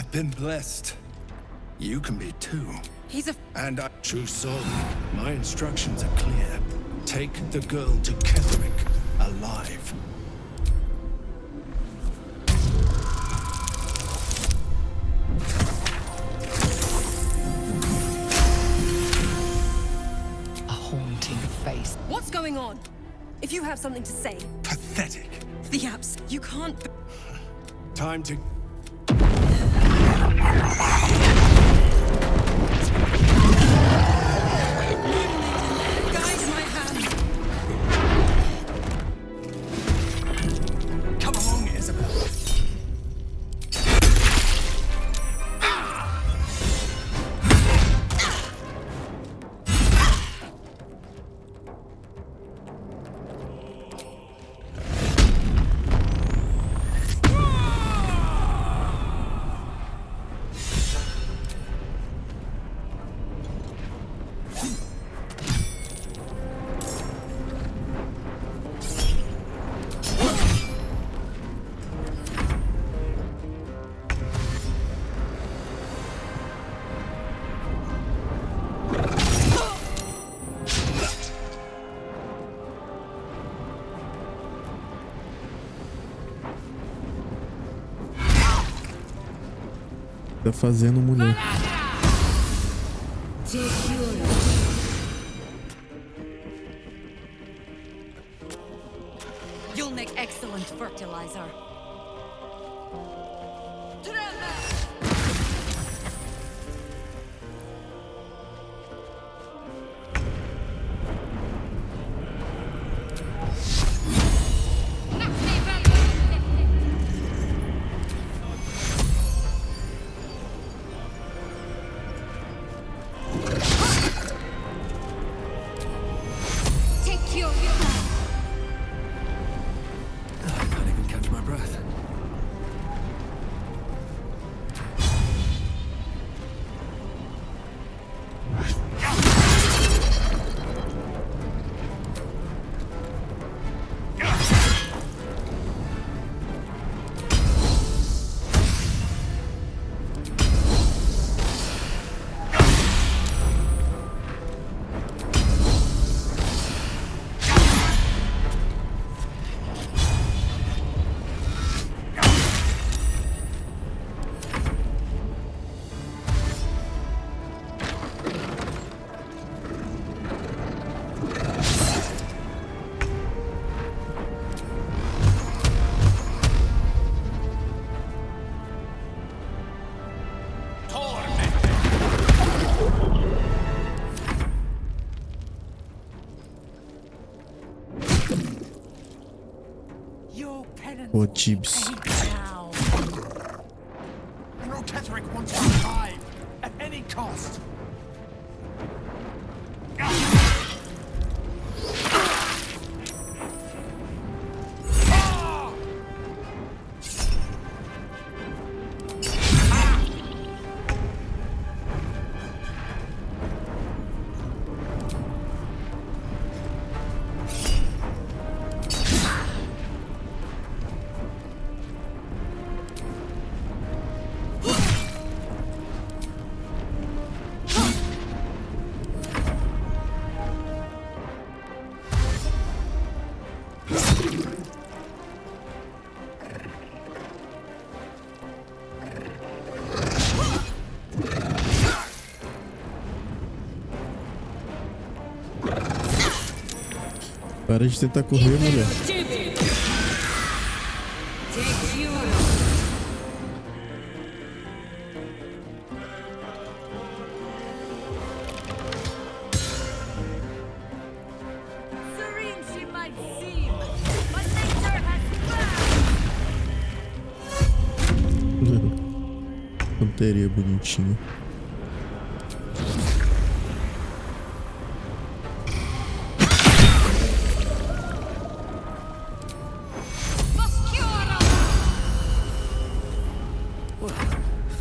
I've been blessed. You can be too. He's a... And I choose soul. My instructions are clear. Take the girl to Ketherick alive. A haunting face. What's going on? If you have something to say... Pathetic. The apps, you can't... Time to... Guys, my hand! Come along, Isabel. Tá fazendo mulher. You'll make excellent fertilizer. Ô, Tibbs. Ketherick wants to survive at any cost. Para de tentar correr, mulher. Canteria bonitinha.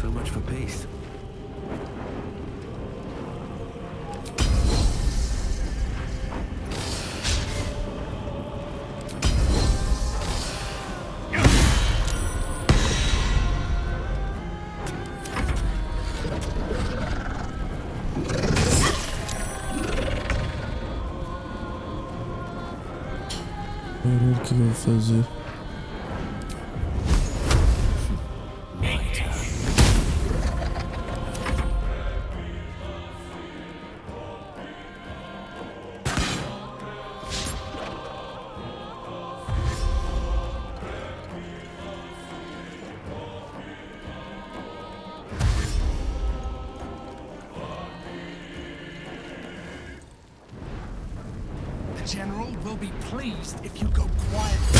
So much for peace. Caralho, o que eu vou fazer? The General will be pleased if you go quietly.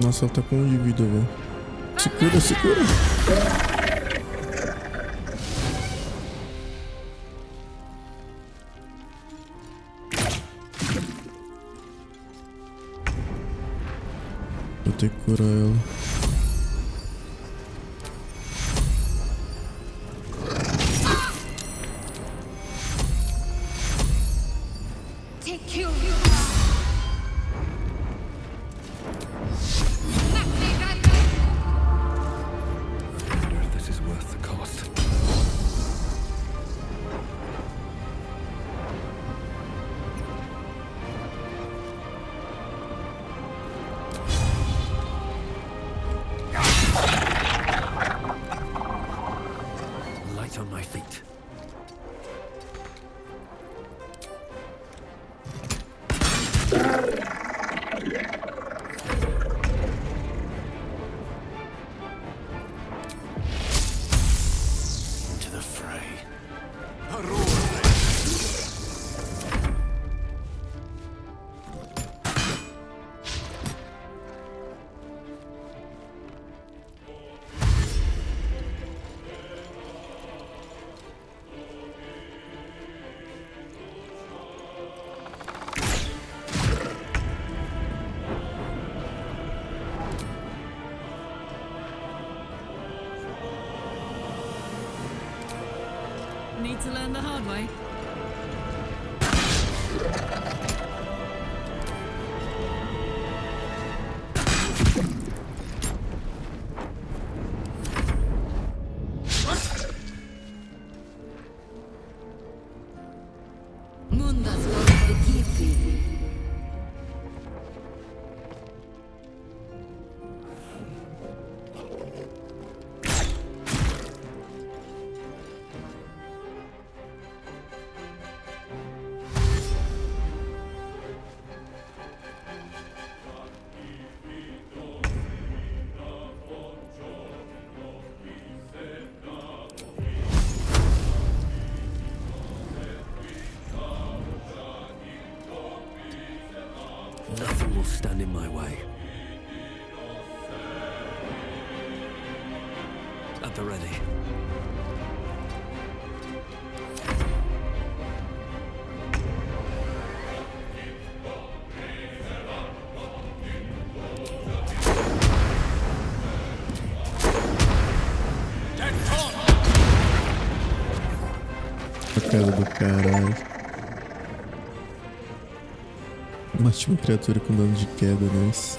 Nossa, ela tá com 1 de vida, velho. Segura, segura. Vou ter que curar ela. Take you. On my feet. To the fray. Need to learn the hard way. Mundas the Kifi. Nothing will stand in my way. At the ready. A casa do caralho. Mate uma criatura com dano de queda, nice.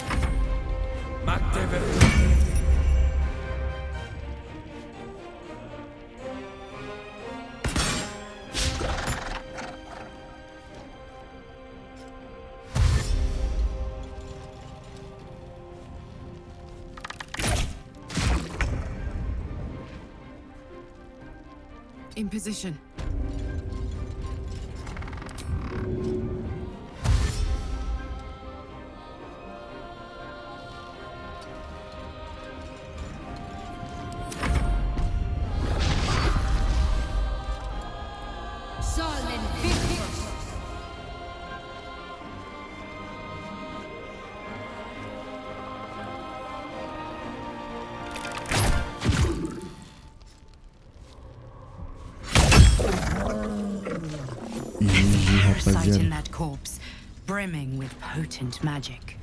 In position. GG, Parasite in rapaziada. that corpse, brimming with potent magic.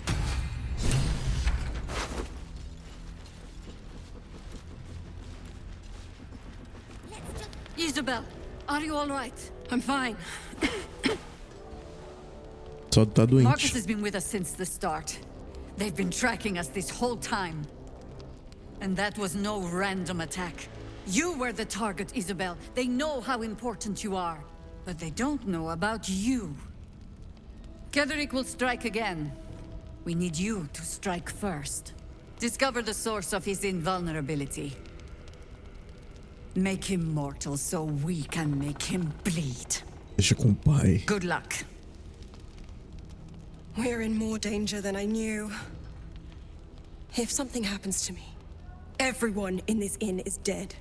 Isabel, are you all right? I'm fine. Só tá Marcus doente. has been with us since the start. They've been tracking us this whole time. And that was no random attack. You were the target, Isabel. They know how important you are. But they don't know about you. Ketherick will strike again. We need you to strike first. Discover the source of his invulnerability. Make him mortal so we can make him bleed. Deixa com o pai. Good luck. We're in more danger than I knew. If something happens to me, everyone in this inn is dead.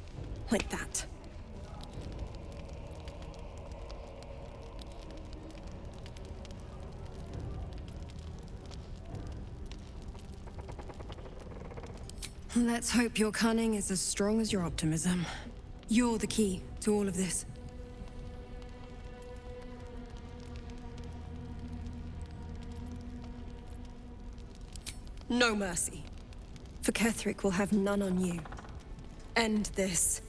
Like that. Let's hope your cunning is as strong as your optimism. You're the key to all of this. No mercy. For Ketherick will have none on you. End this.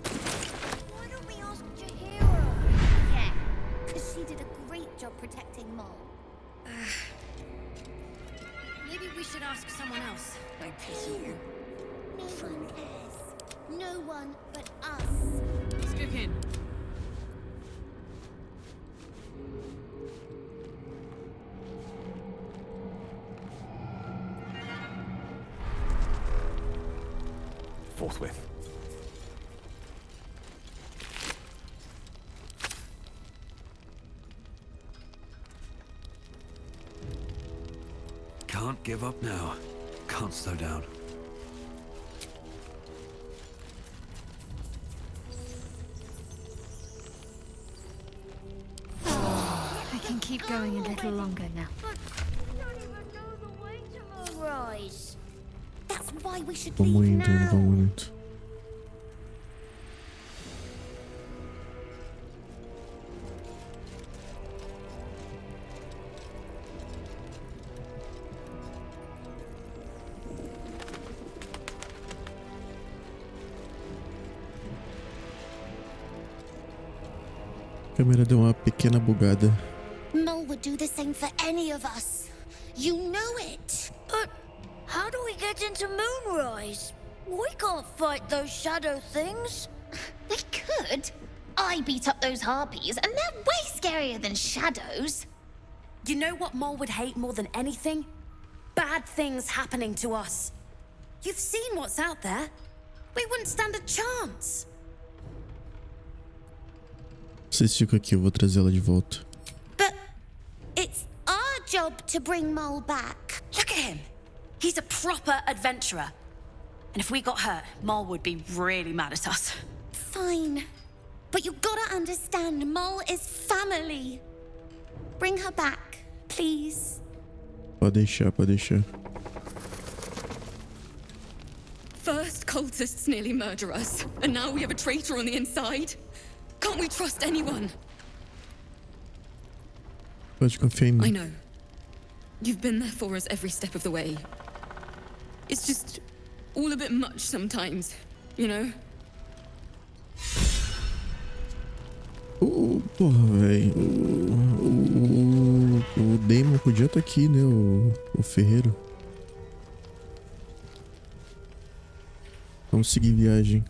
Why don't we ask Jahira? Yeah, because she did a great job protecting Mol. Maybe we should ask someone else. I pity you. No one cares. No one but us. Spook in. Forthwith. Can't give up now. Can't slow down. I can keep going a little longer now. But we don't even know the way to Moonrise. That's why we should Vamos leave indo, now. vamos indo. A câmera deu uma pequena bugada. Mol would do the same for any of us. You know it. But how do we get into Moonrise? We can't fight those shadow things. We could. I beat up those harpies, and they're way scarier than shadows. You know what Mol would hate more than anything? Bad things happening to us. You've seen what's out there. We wouldn't stand a chance. Vocês ficam aqui, eu vou trazer ela de volta. But it's our job to bring Mol back. Look at him. He's a proper adventurer. And if we got hurt, Mol would be really mad at us. Fine. But you gotta understand, Mol is family. Bring her back, please. Pode deixar, pode deixar. First, cultists nearly murder us, and now we have a traitor on the inside. Can't we trust anyone? Pode confiar em I mim. know. You've been there for us every step of the way. It's just all a bit much sometimes, you know? Porra, velho. O Damon podia estar aqui, né? O ferreiro. Vamos seguir viagem.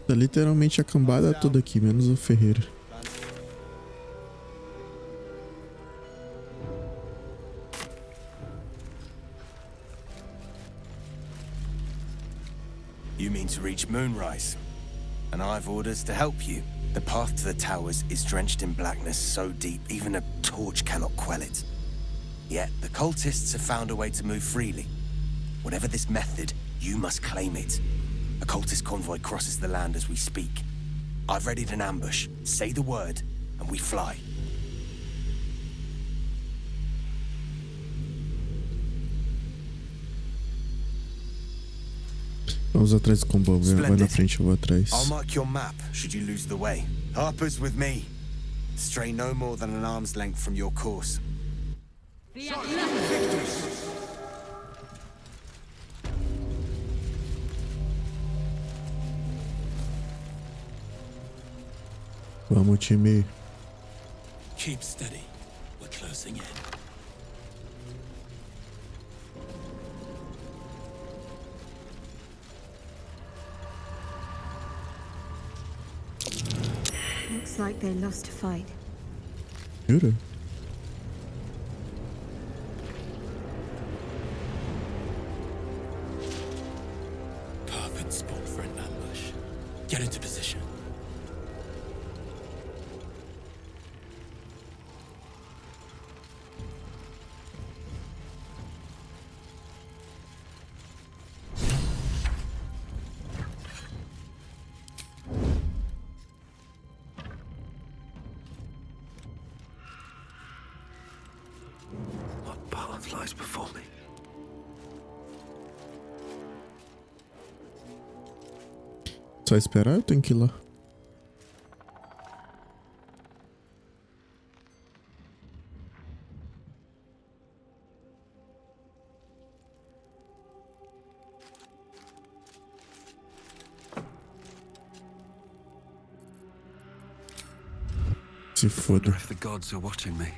Tá literalmente a cambada toda aqui, menos o ferreiro. You mean to reach Moonrise, and I've orders to help you. The path to the towers is drenched in blackness so deep even a torch cannot quell it. Yet the cultists have found a way to move freely. Whatever this method, you must claim it. A cultist convoy crosses the land as we speak. I've readied an ambush. Say the word, and we fly. Vamos atrás do comboio. Vai na frente, eu vou atrás. I'll mark your map should you lose the way. Harper's with me. Stray no more than an arm's length from your course. Vamos, time. Keep steady. We're closing in. Looks like they lost a fight. Jura? Perfect spot for an ambush. Get into position. Lies before me. Só esperar, eu tenho que ir lá. Se foda. If the gods are watching me.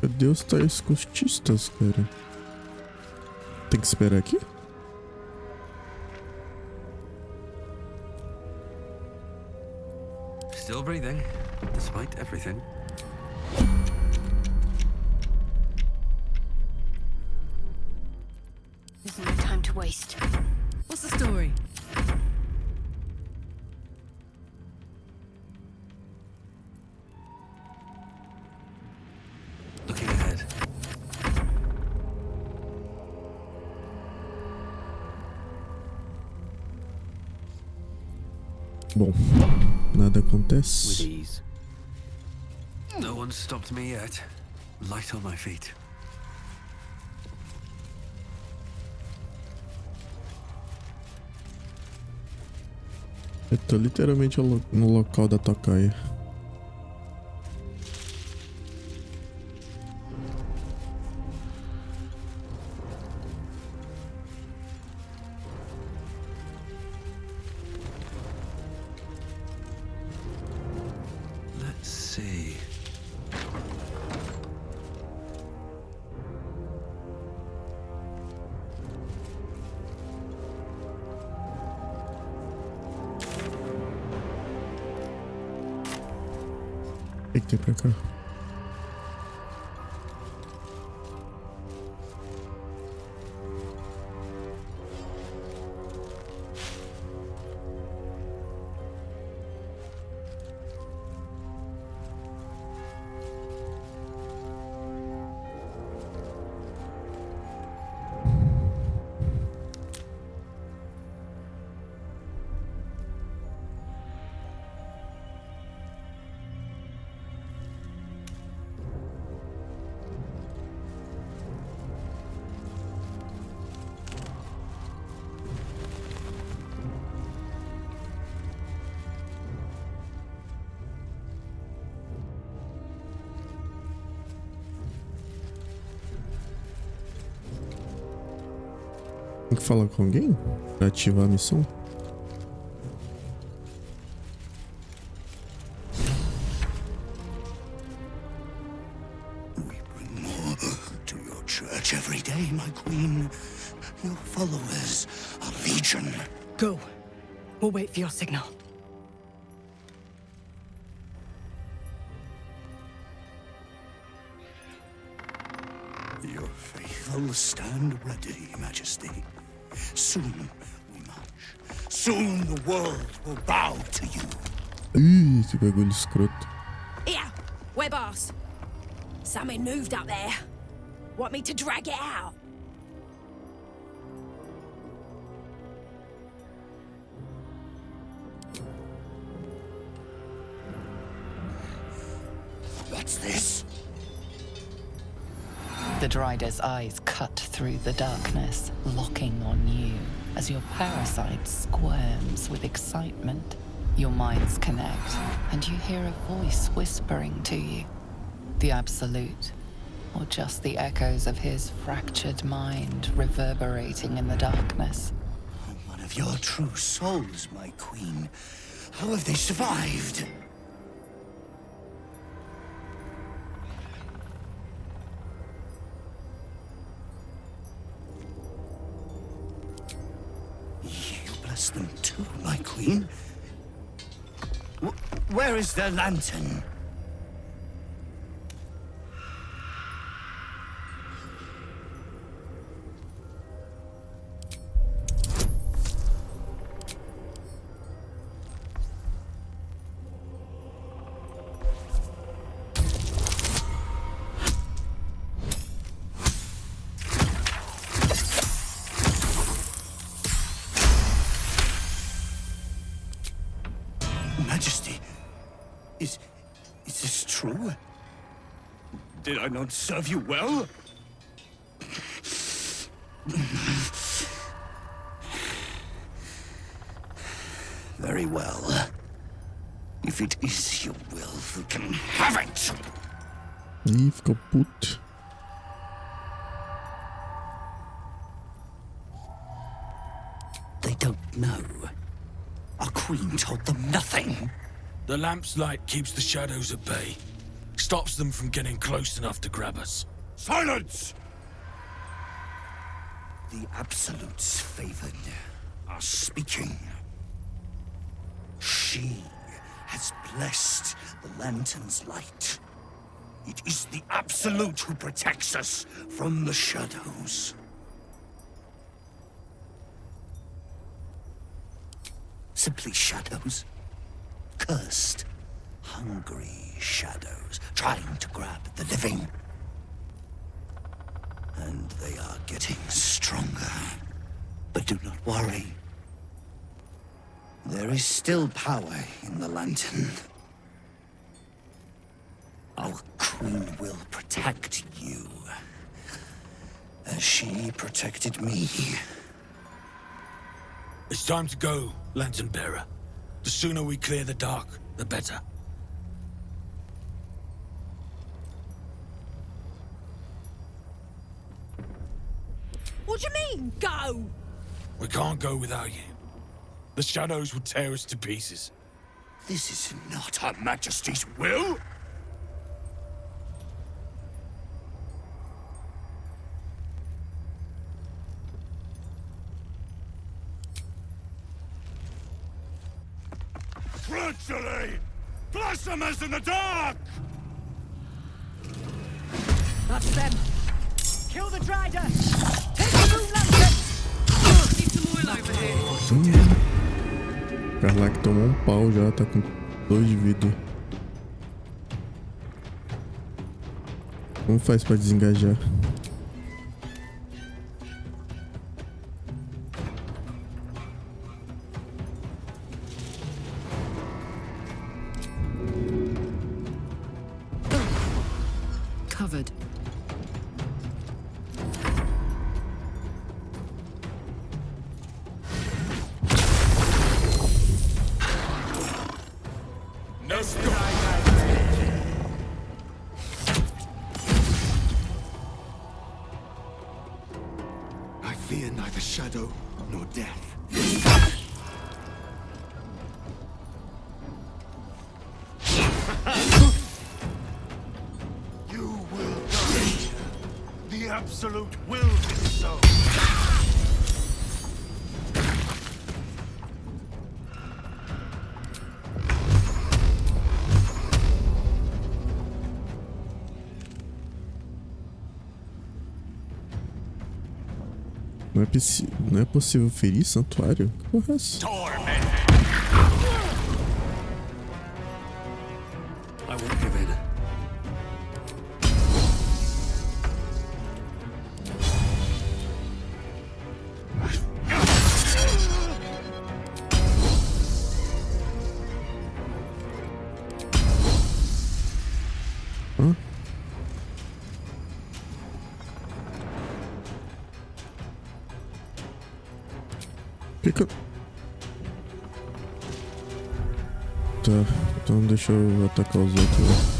Cadê os tais costistas, cara? Tem que esperar aqui? Still breathing, despite everything. There's no time to waste. What's the story? Looking ahead. Bom, nada With acontece. ease. No one's stopped me yet. Light on my feet. Eu tô literalmente no local da tocaia. Let's see. O que tem pra cá? Tem que falar com alguém pra ativar a missão? We bring more to your church every day, my queen. Your followers are legion. Go. We'll wait for your signal. Your faithful stand ready, Majesty. Soon we march Soon the world will bow to you. Ih, esse bagulho escroto. Here, we're boss. Something moved up there. Want me to drag it out? What's this? The Drider's eyes cut through the darkness, locking on you as your parasite squirms with excitement. Your minds connect, and you hear a voice whispering to you. The Absolute, or just the echoes of his fractured mind reverberating in the darkness. One of your true souls, my queen. How have they survived? You bless them too, my queen. Where is their lantern? Majesty, is this true? Did I not serve you well? Very well. If it is your will, we can have it! Ih, ficou puto. They don't know. Our queen told them nothing. The lamp's light keeps the shadows at bay. Stops them from getting close enough to grab us. Silence! The Absolutes favored are speaking. She has blessed the lantern's light. It is the Absolute who protects us from the shadows. Simply shadows. Cursed, hungry shadows, trying to grab the living. And they are getting stronger. But do not worry. There is still power in the lantern. Our queen will protect you, as she protected me. It's time to go, Lantern Bearer. The sooner we clear the dark, the better. What do you mean, go? We can't go without you. The shadows will tear us to pieces. This is not Her Majesty's will! Treachery! Blasphemous in the dark! That's them. Kill the Drider! Take the moon lantern! Need some oil over here. Carlac tomou pau já, tá com 2 de vida. Como faz pra desengajar? Covered. I fear neither shadow nor death. You will die. The Absolute will be so. Não é possível ferir santuário? Que porra é essa? I won't give in. Hã? Que eu... Tá, então deixa eu atacar os outros.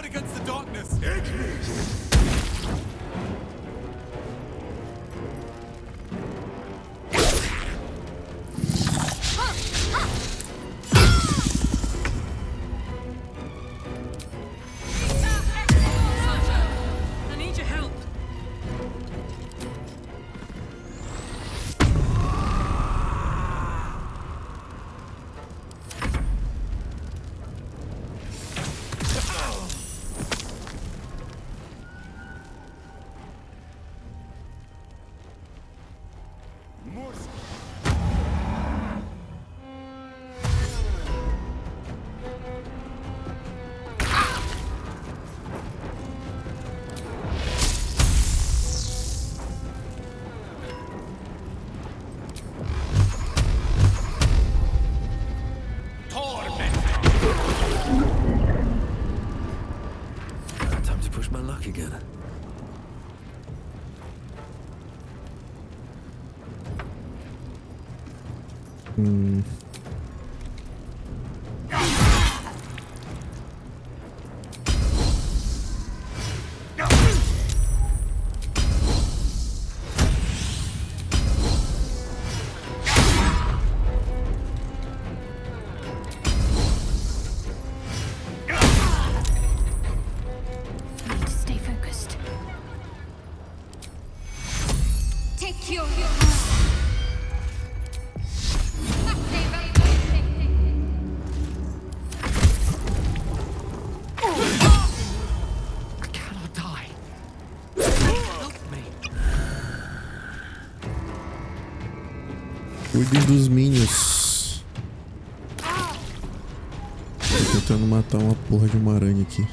Against the darkness. I need your help. Time to push my luck again. Cuidem dos minions. Tô tentando matar uma porra de uma aranha aqui.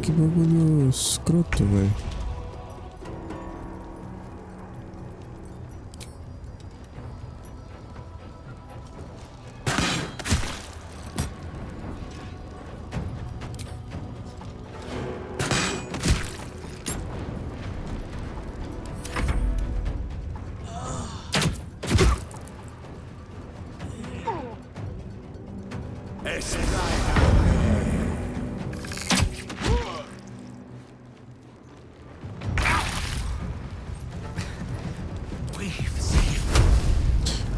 que bagulho escroto, velho.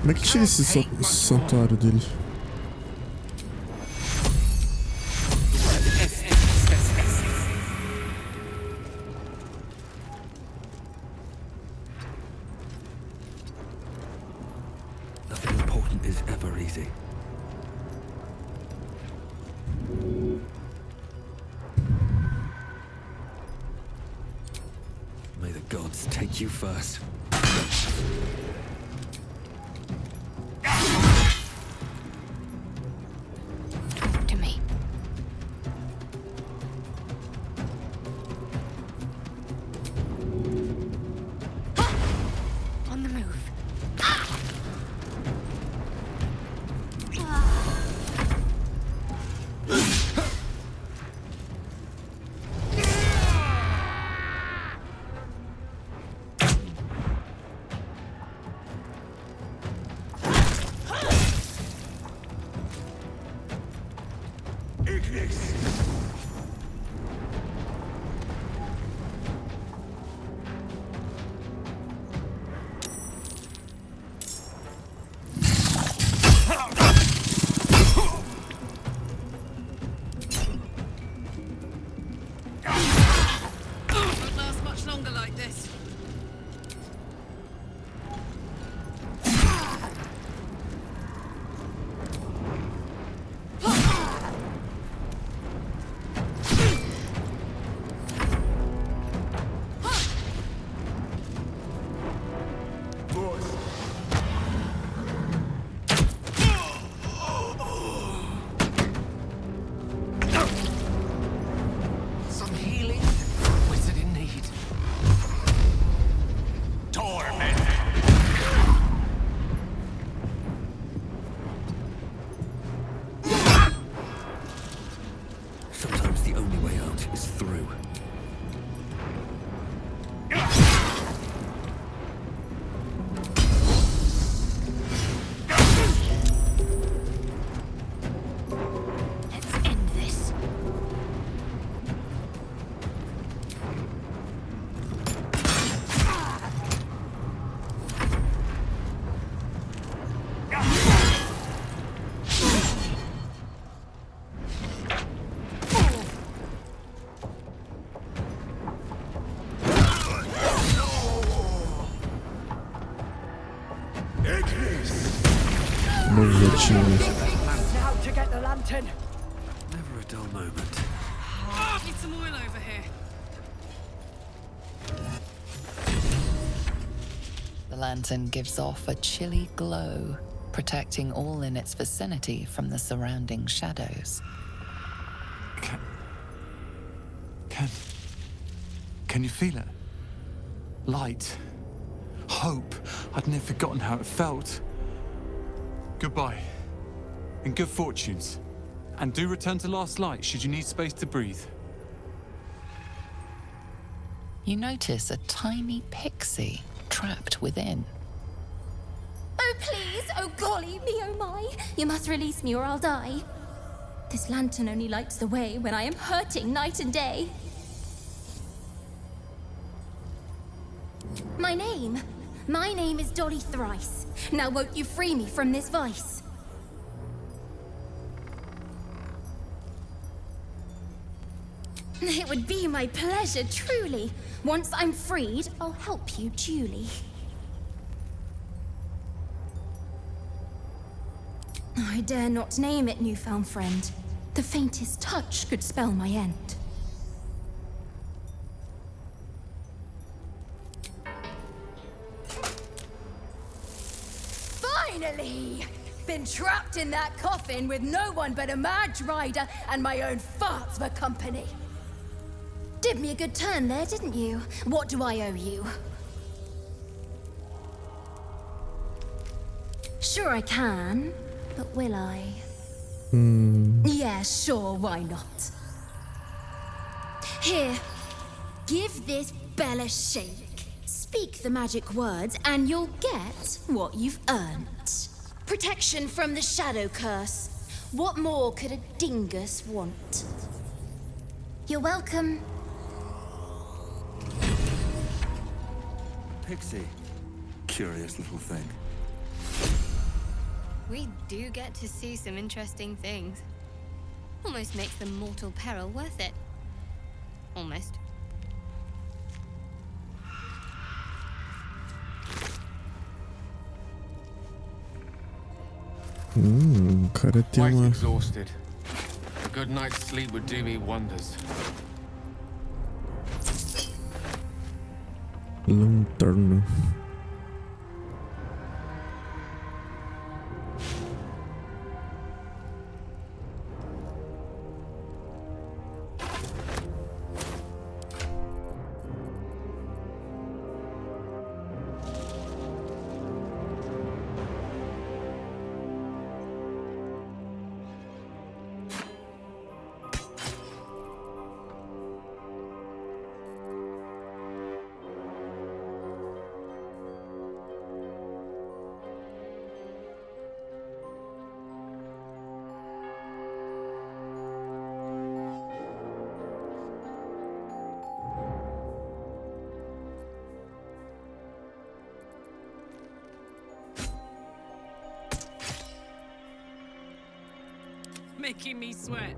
Como é que chega esse santuário dele? Nothing important is ever easy. May the gods take you first. Now to get the lantern. Never a dull moment. Need some oil over here. The lantern gives off a chilly glow, protecting all in its vicinity from the surrounding shadows. Can you feel it? Light. Hope. I'd never forgotten how it felt. Goodbye. And good fortunes. And do return to Last Light should you need space to breathe. You notice a tiny pixie trapped within. Oh, please! Oh, golly me, oh my! You must release me or I'll die. This lantern only lights the way when I am hurting night and day. My name is Dolly Thrice. Now won't you free me from this vice? It would be my pleasure, truly. Once I'm freed, I'll help you duly. I dare not name it, newfound friend. The faintest touch could spell my end. Finally! Been trapped in that coffin with no one but a mad rider and my own farts for company. Did me a good turn there, didn't you? What do I owe you? Sure I can, but will I? Yeah, sure, why not? Here, give this bell a shake. Speak the magic words and you'll get what you've earned. Protection from the shadow curse. What more could a dingus want? You're welcome. Pixie. Curious little thing. We do get to see some interesting things. Almost makes the mortal peril worth it. Almost. Cara tem Quite uma... exhausted. A good night's sleep would do me wonders. Lanterna. Making me sweat.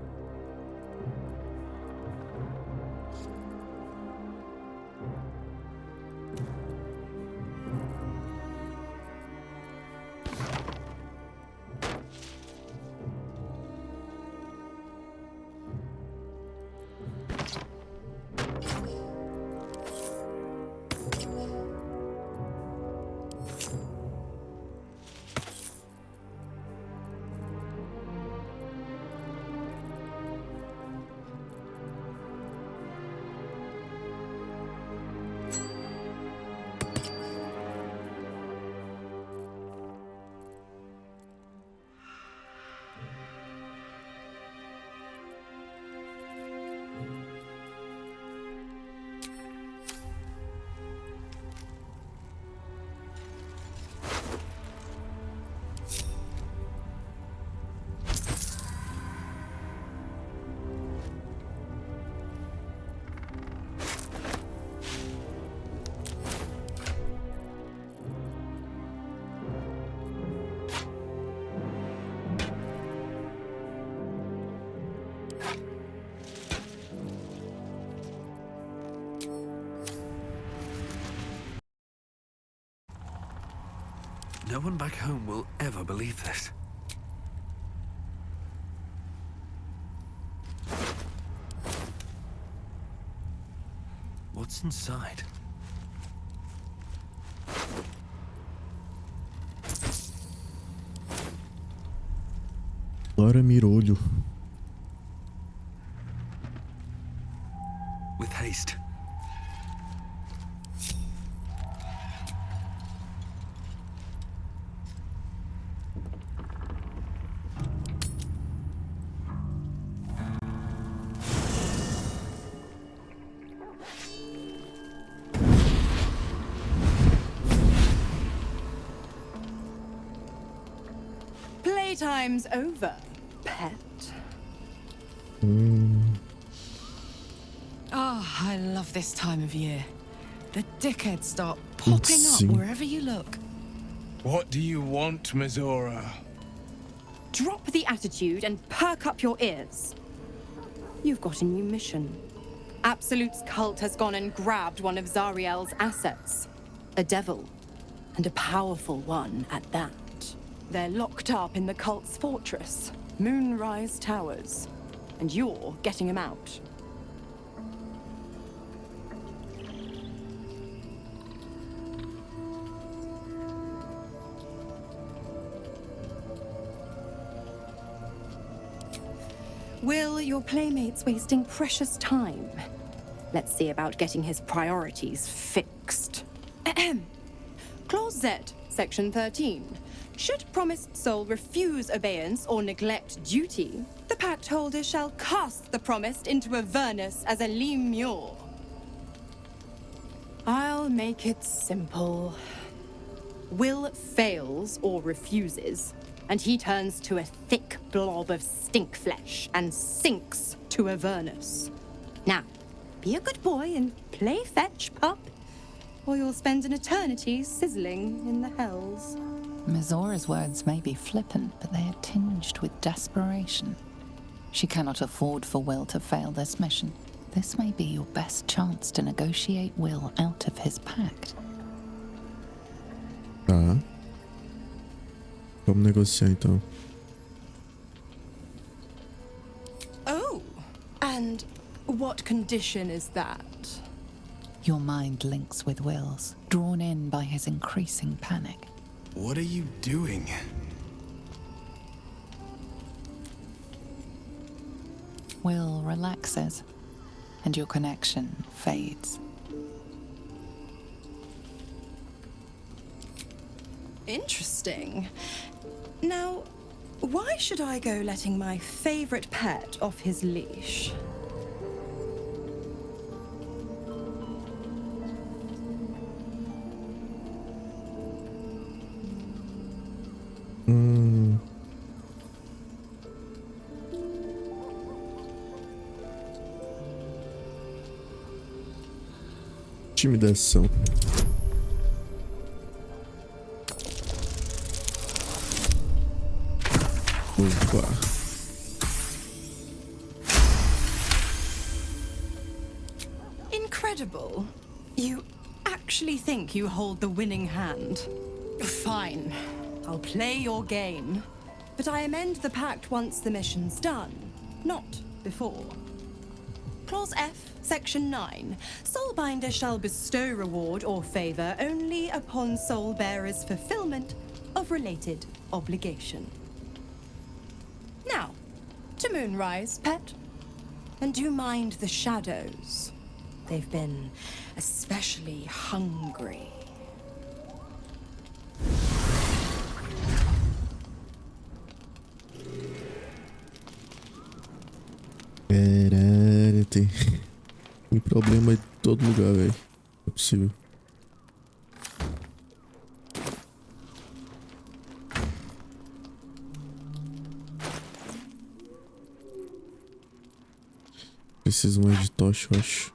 No one back home will ever believe this. What's inside? Laura Mirolho. With haste. Playtime's over, pet. Oh, I love this time of year. The dickheads start popping up wherever you look. What do you want, Mizora? Drop the attitude and perk up your ears. You've got a new mission. Absolute's cult has gone and grabbed one of Zariel's assets. A devil. And a powerful one at that. They're locked up in the cult's fortress, Moonrise Towers. And you're getting them out. Will your playmates wasting precious time? Let's see about getting his priorities fixed. Clause Z, Section 13. Should promised soul refuse obeyance or neglect duty, the pact holder shall cast the promised into Avernus as a lemure. I'll make it simple. Will fails or refuses, and he turns to a thick blob of stink flesh and sinks to Avernus. Now, be a good boy and play fetch, pup, or you'll spend an eternity sizzling in the hells. Mizora's words may be flippant, but they are tinged with desperation. She cannot afford for Will to fail this mission. This may be your best chance to negotiate Will out of his pact. Tá. Vamos negociar então. Oh, and what condition is that? Your mind links with Will's, drawn in by his increasing panic. What are you doing? Will relaxes, and your connection fades. Interesting. Now, why should I go letting my favorite pet off his leash? Intimidação. Opa. Incredible. You actually think you hold the winning hand? Fine. I'll play your game. But I amend the pact once the mission's done, not before. Clause F, Section 9. Soulbinder shall bestow reward or favor only upon soul bearer's fulfillment of related obligation. Now, to Moonrise, pet. And do mind the shadows. They've been especially hungry. Caralho, tem problema em todo lugar, velho. Não é possível. Preciso mais de tocha, eu acho.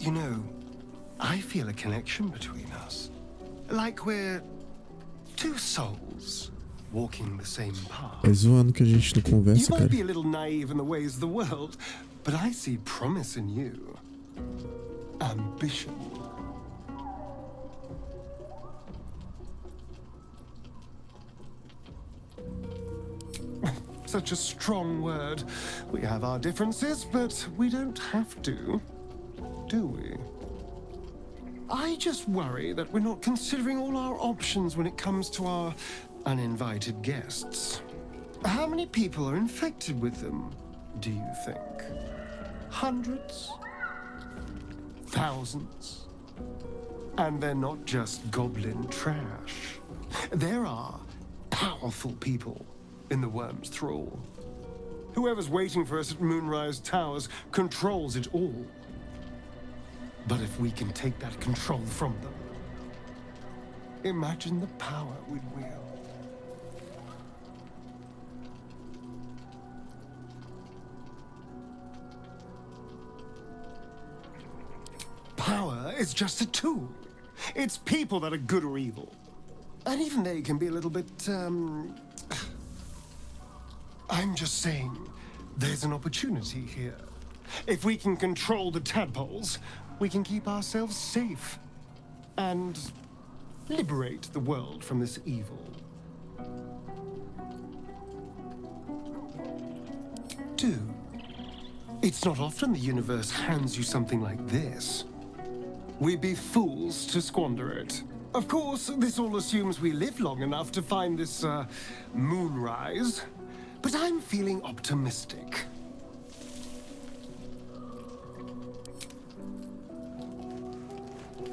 You know, I feel a connection between us. Like we're two souls walking the same path. É zoando que a gente não conversa, You might cara. be a little naive in the ways of the world, but I see promise in you. Ambition. Such a strong word. We have our differences, but we don't have to, do we? I just worry that we're not considering all our options when it comes to our uninvited guests. How many people are infected with them, do you think? Hundreds? Thousands? And they're not just goblin trash. There are powerful people in the worm's thrall. Whoever's waiting for us at Moonrise Towers controls it all. But if we can take that control from them, imagine the power we'd wield. Power is just a tool. It's people that are good or evil. And even they can be a little bit, I'm just saying, there's an opportunity here. If we can control the tadpoles, we can keep ourselves safe and liberate the world from this evil. Do. It's not often the universe hands you something like this. We'd be fools to squander it. Of course, this all assumes we live long enough to find this, moonrise. But I'm feeling optimistic.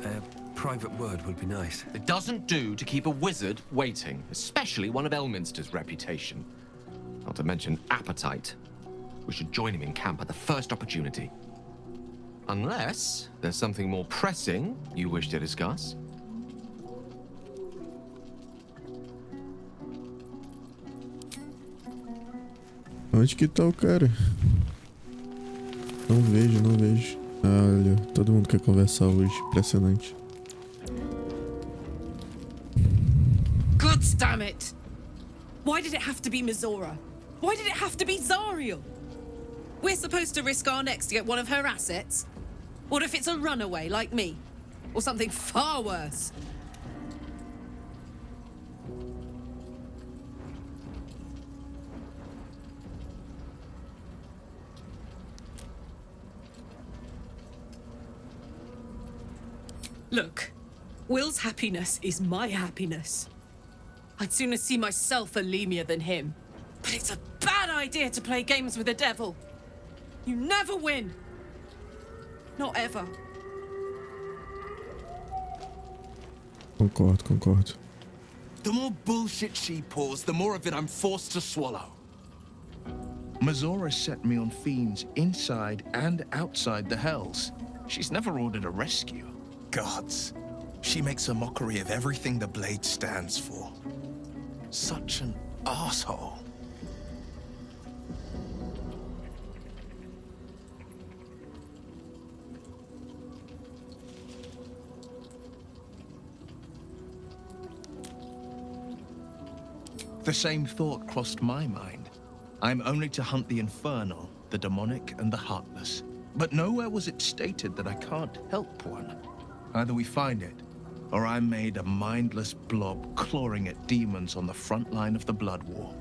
A private word would be nice. It doesn't do to keep a wizard waiting, especially one of Elminster's reputation. Not to mention appetite. We should join him in camp at the first opportunity. Unless there's something more pressing you wish to discuss. Onde que tá o cara? Não vejo, não vejo. Ah, olha, todo mundo quer conversar hoje. Impressionante. God damn it! Why did it have to be Mizora? Why did it have to be Zariel? We're supposed to risk our necks to get one of her assets? What if it's a runaway like me? Or something far worse? Look, Will's happiness is my happiness. I'd sooner see myself a Lemur than him. But it's a bad idea to play games with the devil. You never win. Not ever. Concordo, concordo. The more bullshit she pours, the more of it I'm forced to swallow. Mizora set me on fiends inside and outside the Hells. She's never ordered a rescue. Gods. She makes a mockery of everything the Blade stands for. Such an asshole. The same thought crossed my mind. I'm only to hunt the infernal, the demonic, and the heartless. But nowhere was it stated that I can't help one. Either we find it, or I'm made a mindless blob clawing at demons on the front line of the blood war.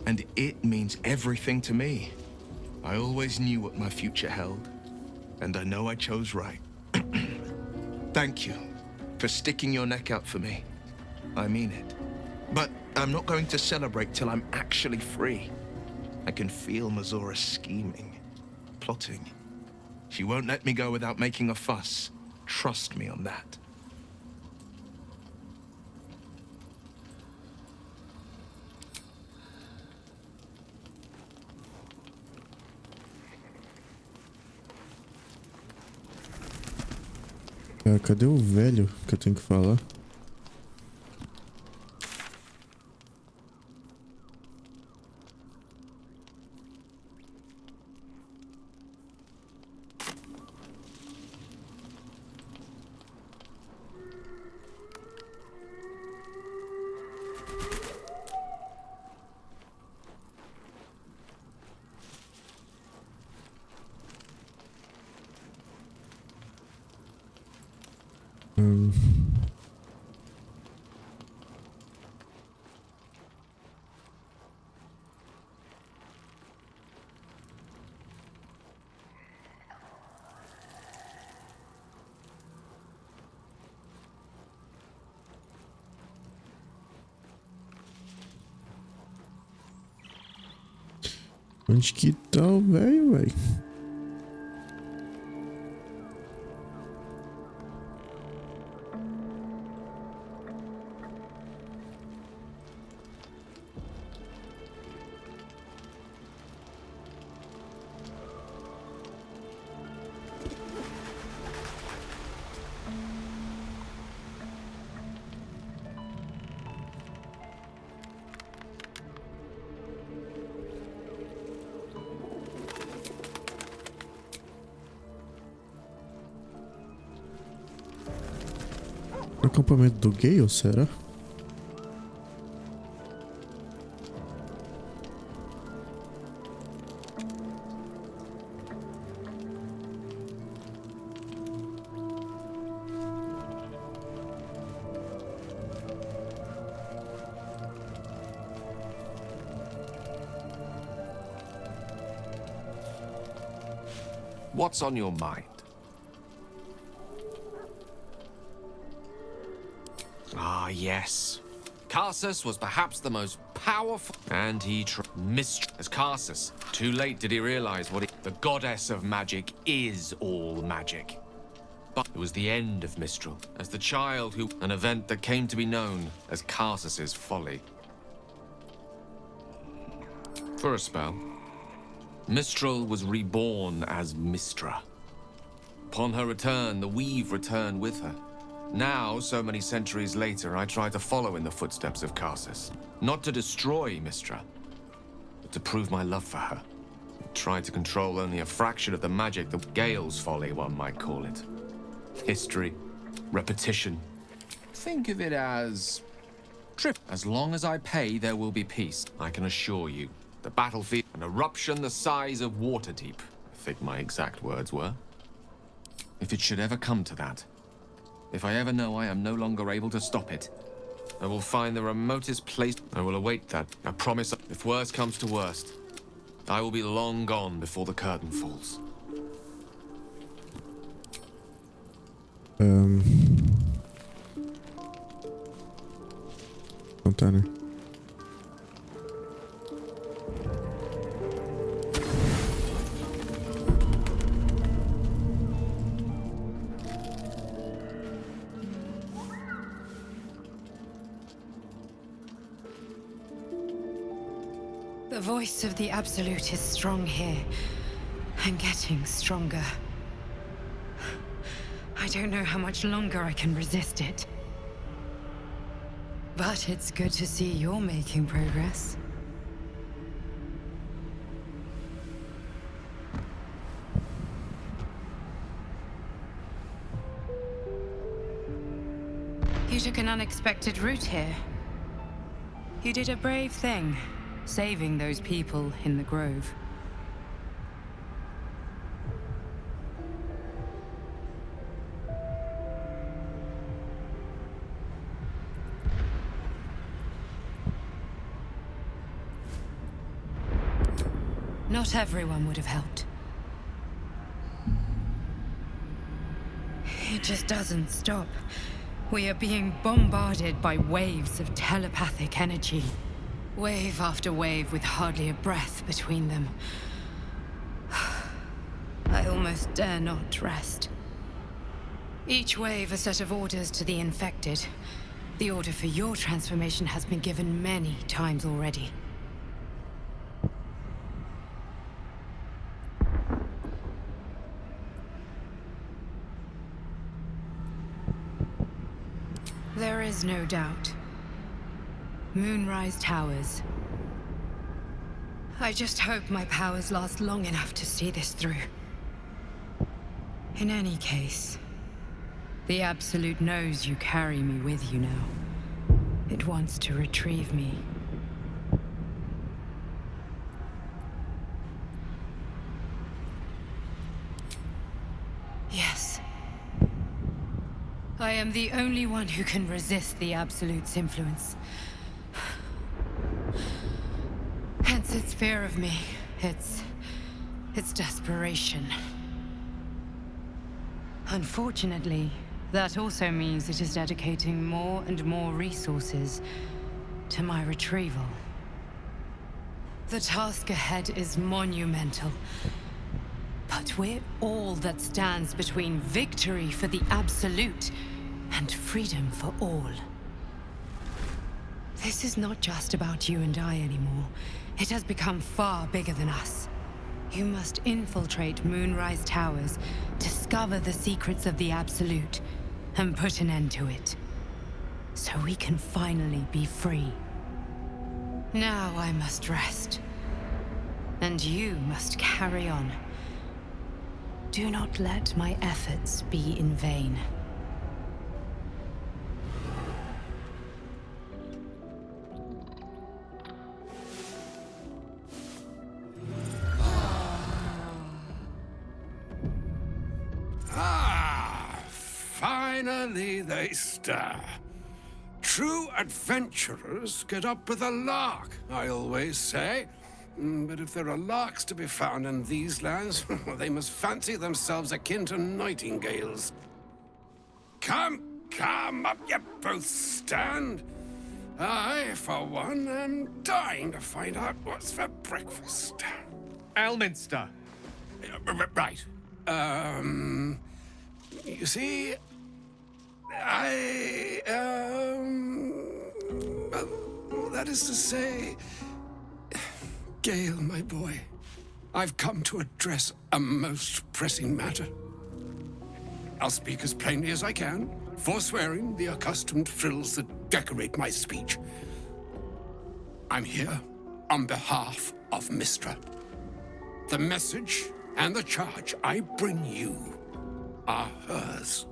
And it means everything to me. I always knew what my future held, and I know I chose right. Thank you for sticking your neck out for me. I mean it. But I'm not going to celebrate till I'm actually free. I can feel Mizora scheming, plotting. She won't let me go without making a fuss. Trust me on that. Cadê o velho que eu tenho que falar? Onde que tá o velho, velho? Acampamento do Gale, será? What's on your mind? Ah, yes. Carsus was perhaps the most powerful, and he as Carsus. Too late did he realize what the goddess of magic is all magic. But it was the end of Mistral, as the child who... an event that came to be known as Carsus's folly. For a spell, Mistral was reborn as Mistra. Upon her return, the weave returned with her. Now, so many centuries later, I try to follow in the footsteps of Carsus. Not to destroy Mistra, but to prove my love for her. Try to control only a fraction of the magic, the Gale's folly, one might call it. History, repetition. Think of it as... As long as I pay, there will be peace. I can assure you. The battlefield, an eruption the size of Waterdeep, I think my exact words were. If it should ever come to that, if I ever know I am no longer able to stop it, I will find the remotest place. I will await that. I promise, if worst comes to worst, I will be long gone before the curtain falls. Contar, né? The voice of the Absolute is strong here, and getting stronger. I don't know how much longer I can resist it. But it's good to see you're making progress. You took an unexpected route here. You did a brave thing. Saving those people in the grove. Not everyone would have helped. It just doesn't stop. We are being bombarded by waves of telepathic energy. Wave after wave with hardly a breath between them. I almost dare not rest. Each wave a set of orders to the infected. The order for your transformation has been given many times already. There is no doubt. Moonrise Towers. I just hope my powers last long enough to see this through. In any case, the Absolute knows you carry me with you now. It wants to retrieve me. Yes. I am the only one who can resist the Absolute's influence. Hence its fear of me, its desperation. Unfortunately, that also means it is dedicating more and more resources to my retrieval. The task ahead is monumental, but we're all that stands between victory for the Absolute and freedom for all. This is not just about you and I anymore. It has become far bigger than us. You must infiltrate Moonrise Towers, discover the secrets of the Absolute, and put an end to it. So we can finally be free. Now I must rest. And you must carry on. Do not let my efforts be in vain. Finally they stir. True adventurers get up with a lark, I always say. But if there are larks to be found in these lands, they must fancy themselves akin to nightingales. Come, up you both stand. I, for one, am dying to find out what's for breakfast. Elminster. Right. You see, that is to say, Gale, my boy, I've come to address a most pressing matter. I'll speak as plainly as I can, forswearing the accustomed frills that decorate my speech. I'm here on behalf of Mystra. The message and the charge I bring you are hers.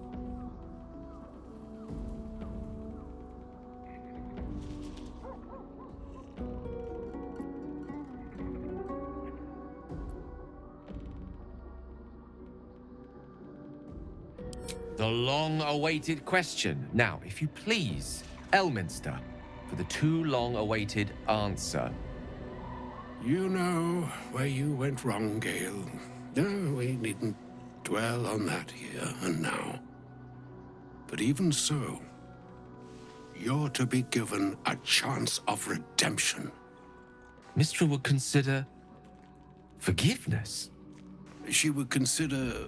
The long-awaited question. Now, if you please, Elminster, for the too long-awaited answer. You know where you went wrong, Gale. No, we needn't dwell on that here and now. But even so, you're to be given a chance of redemption. Mystra would consider forgiveness. She would consider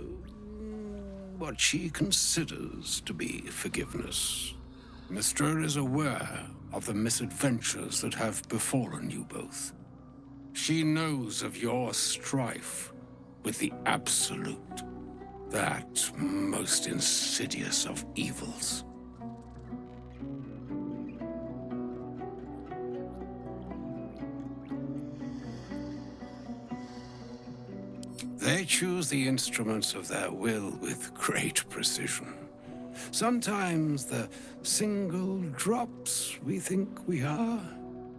what she considers to be forgiveness. Mystra is aware of the misadventures that have befallen you both. She knows of your strife with the Absolute, that most insidious of evils. They choose the instruments of their will with great precision. Sometimes the single drops we think we are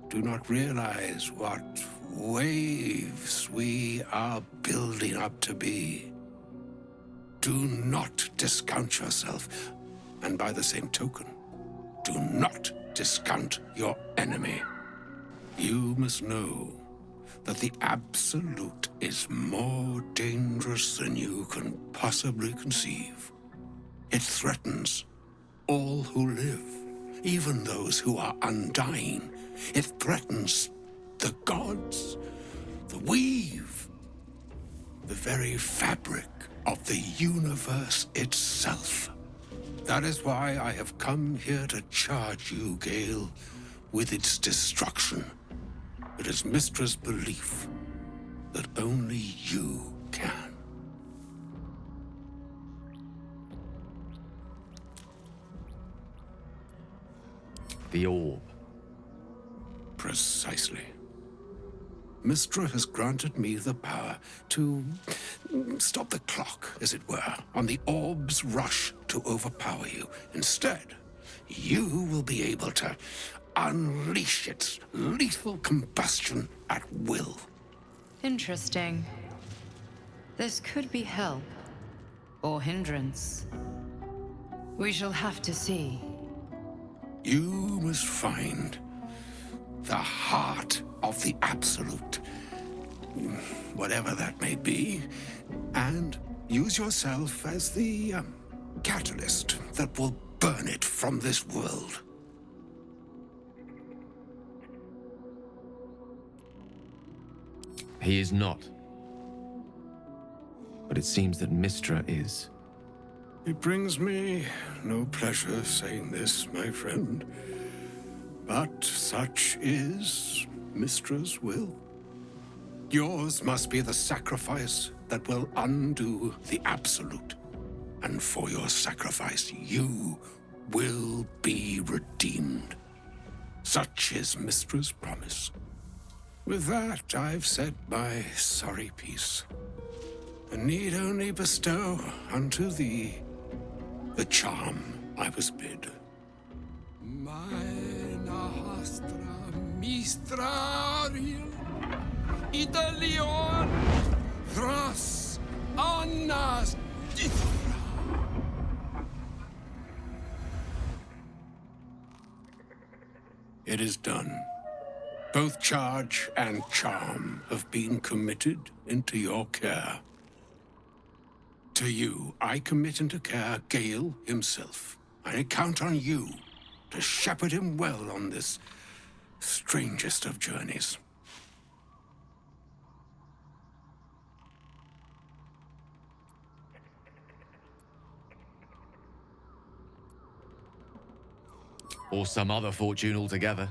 do not realize what waves we are building up to be. Do not discount yourself, and by the same token, do not discount your enemy. You must know that the Absolute is more dangerous than you can possibly conceive. It threatens all who live, even those who are undying. It threatens the gods, the weave, the very fabric of the universe itself. That is why I have come here to charge you, Gale, with its destruction. It is Mystra's belief that only you can. The orb. Precisely. Mistra has granted me the power to stop the clock, as it were, on the orb's rush to overpower you. Instead, you will be able to unleash its lethal combustion at will. Interesting. This could be help. Or hindrance. We shall have to see. You must find the heart of the Absolute, whatever that may be, and use yourself as the catalyst that will burn it from this world. He is not. But it seems that Mistra is. It brings me no pleasure saying this, my friend, but such is Mistra's will. Yours must be the sacrifice that will undo the Absolute, and for your sacrifice you will be redeemed. Such is Mistra's promise. With that, I've said my sorry piece, and need only bestow unto thee the charm I was bid. Meine hastra mistrariel Italion thras annas dithra. It is done. Both charge and charm have been committed into your care. To you, I commit into care Gale himself. I count on you to shepherd him well on this strangest of journeys. Or some other fortune altogether.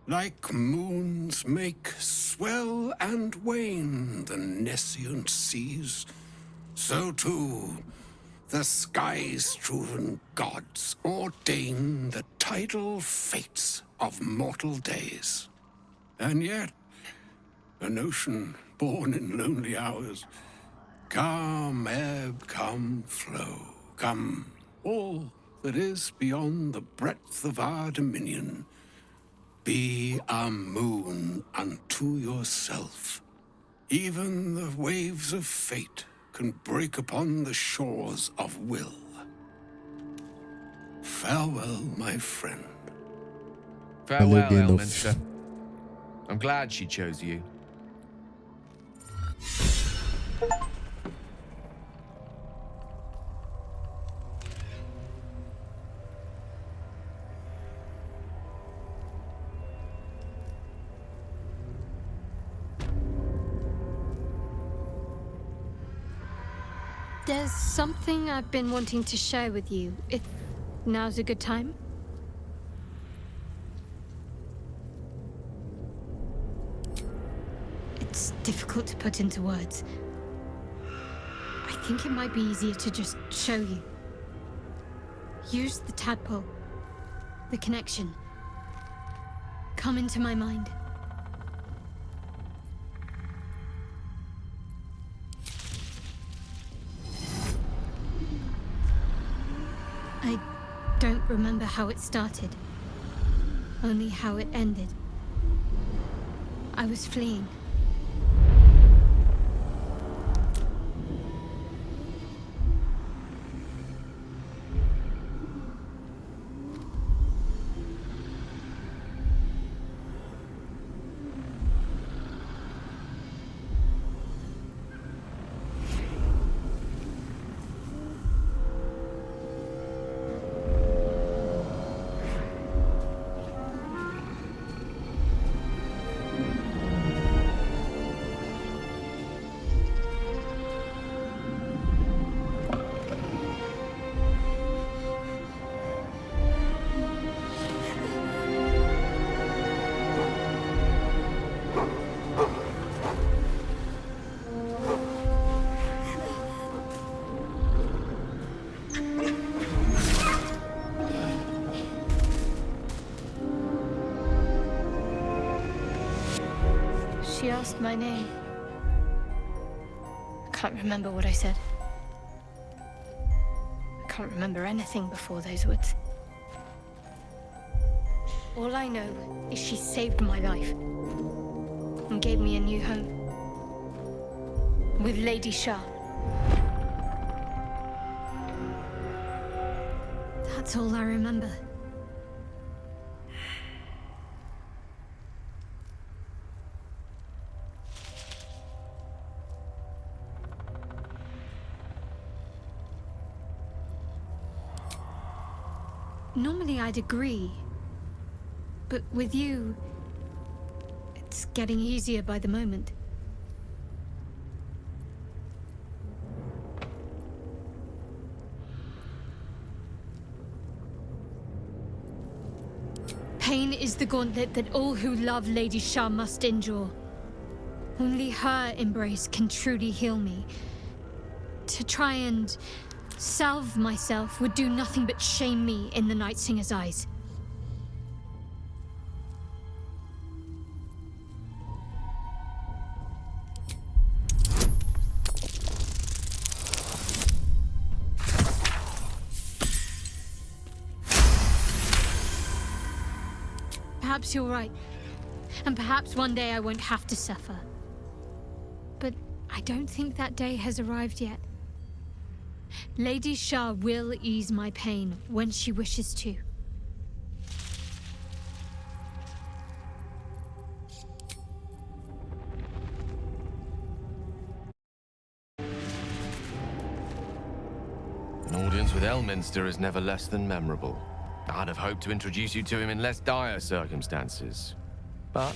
Like moons make swell and wane the nescient seas, so too the sky-strewn gods ordain the tidal fates of mortal days. And yet, an ocean born in lonely hours, come ebb, come flow, come all that is beyond the breadth of our dominion. Be a moon unto yourself. Even the waves of fate can break upon the shores of will. Farewell, my friend. Farewell, Elminster. I'm glad she chose you. There's something I've been wanting to share with you, if now's a good time. It's difficult to put into words. I think it might be easier to just show you. Use the tadpole, the connection. Come into my mind. I don't remember how it started, only how it ended. I was fleeing. asked my name. I can't remember what I said. I can't remember anything before those words. All I know is she saved my life and gave me a new home with Lady Shah. That's all I remember. Normally I'd agree, but with you, it's getting easier by the moment. Pain is the gauntlet that all who love Lady Shah must endure. Only her embrace can truly heal me. To try and salve myself would do nothing but shame me in the Night Singer's eyes. Perhaps you're right. And perhaps one day I won't have to suffer. But I don't think that day has arrived yet. Lady Shah will ease my pain when she wishes to. An audience with Elminster is never less than memorable. I'd have hoped to introduce you to him in less dire circumstances. But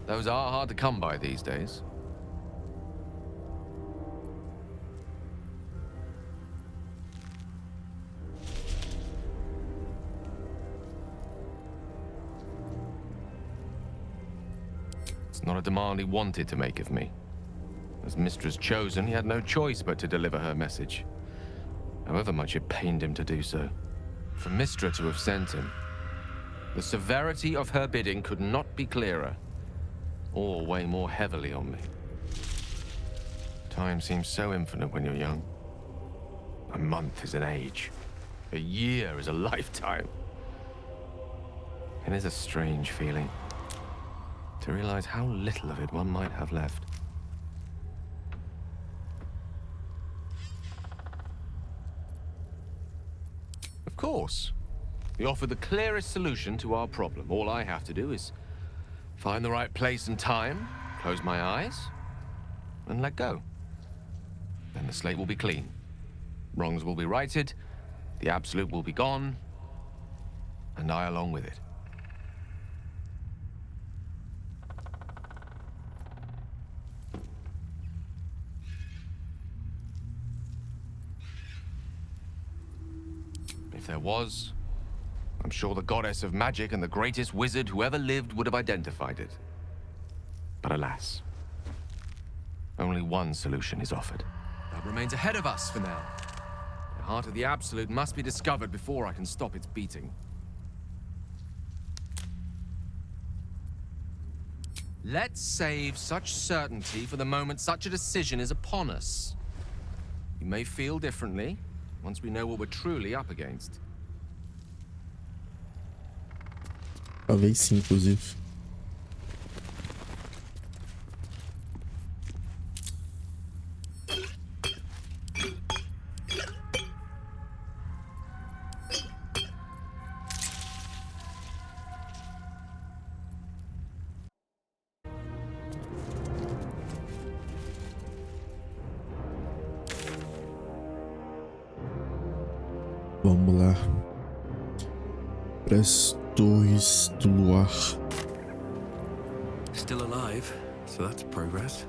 those are hard to come by these days. It's not a demand he wanted to make of me. As Mistress chosen, he had no choice but to deliver her message, however much it pained him to do so. For Mistra to have sent him, the severity of her bidding could not be clearer, or weigh more heavily on me. Time seems so infinite when you're young. A month is an age. A year is a lifetime. It is a strange feeling to realize how little of it one might have left. Of course, we offer the clearest solution to our problem. All I have to do is find the right place and time, close my eyes, and let go. Then the slate will be clean. Wrongs will be righted, the absolute will be gone, and I along with it. If there was, I'm sure the goddess of magic and the greatest wizard who ever lived would have identified it. But alas, only one solution is offered. That remains ahead of us for now. The heart of the Absolute must be discovered before I can stop its beating. Let's save such certainty for the moment such a decision is upon us. You may feel differently once we know what we're truly up against. Talvez sim, inclusive. Vamos lá. Para as Torres do Luar. Still alive, so that's progress.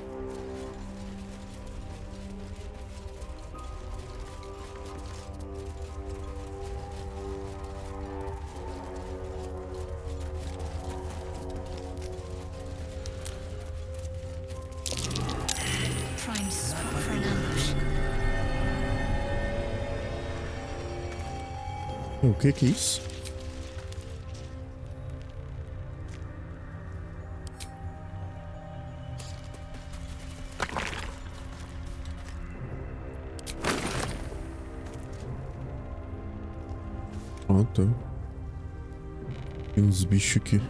Try and spot for an ambush. O que é isso? Ah, tá. Tem uns bichos aqui.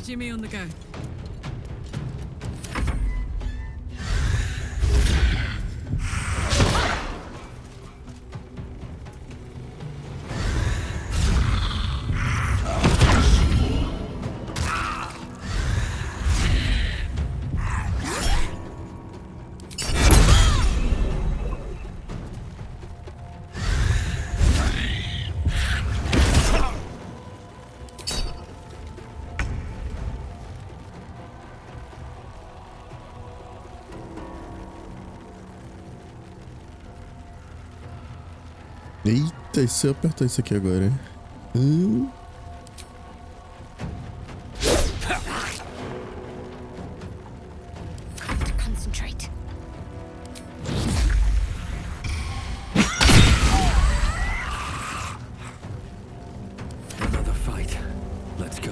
Jimmy on the go. Eita, e se eu apertar isso aqui agora? Concentrate. Another fight. Let's go.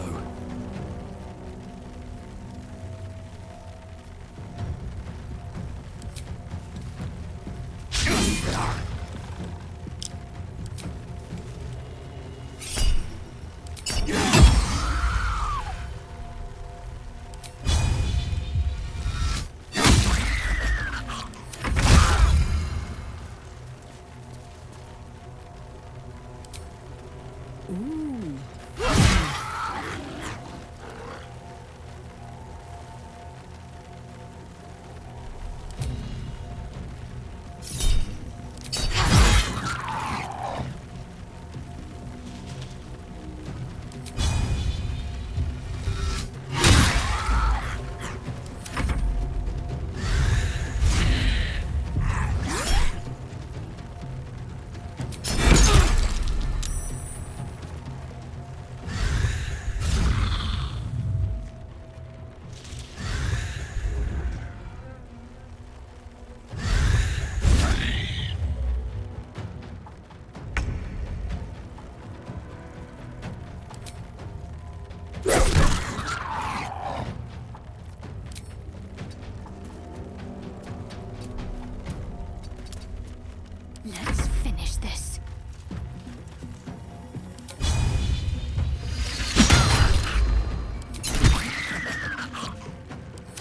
Let's finish this.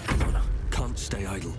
Come on, can't stay idle.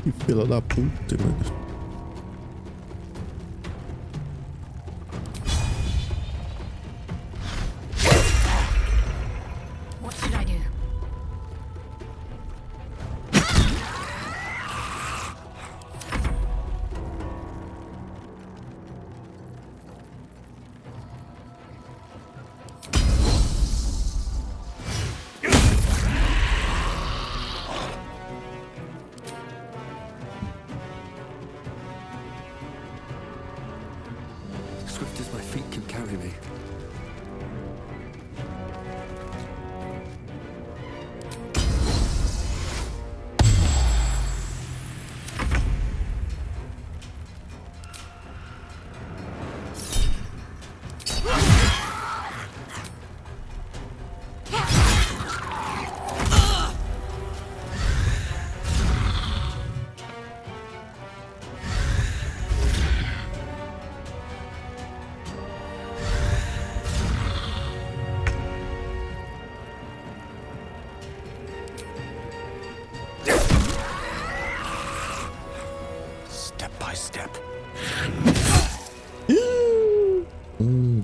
Que fila da puta, mano. What should I do? Swift as my feet can carry me.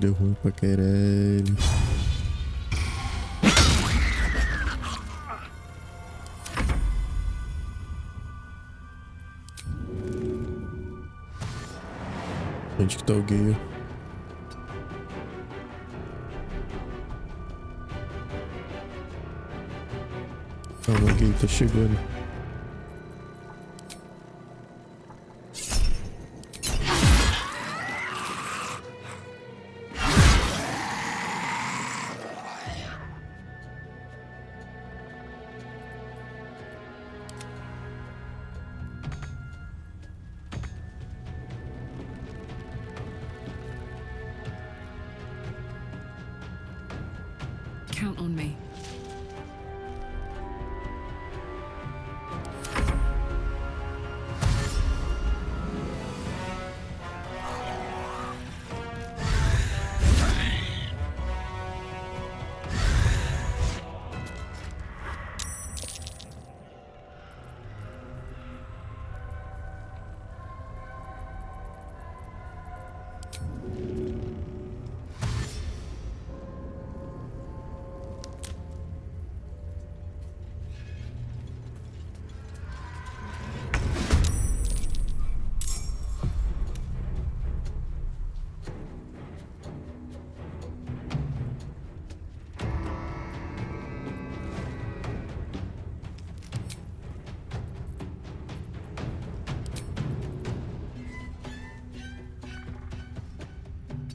deu ruim pra caralho. Onde que tá o gay? Calma, alguém tá chegando. Count on me.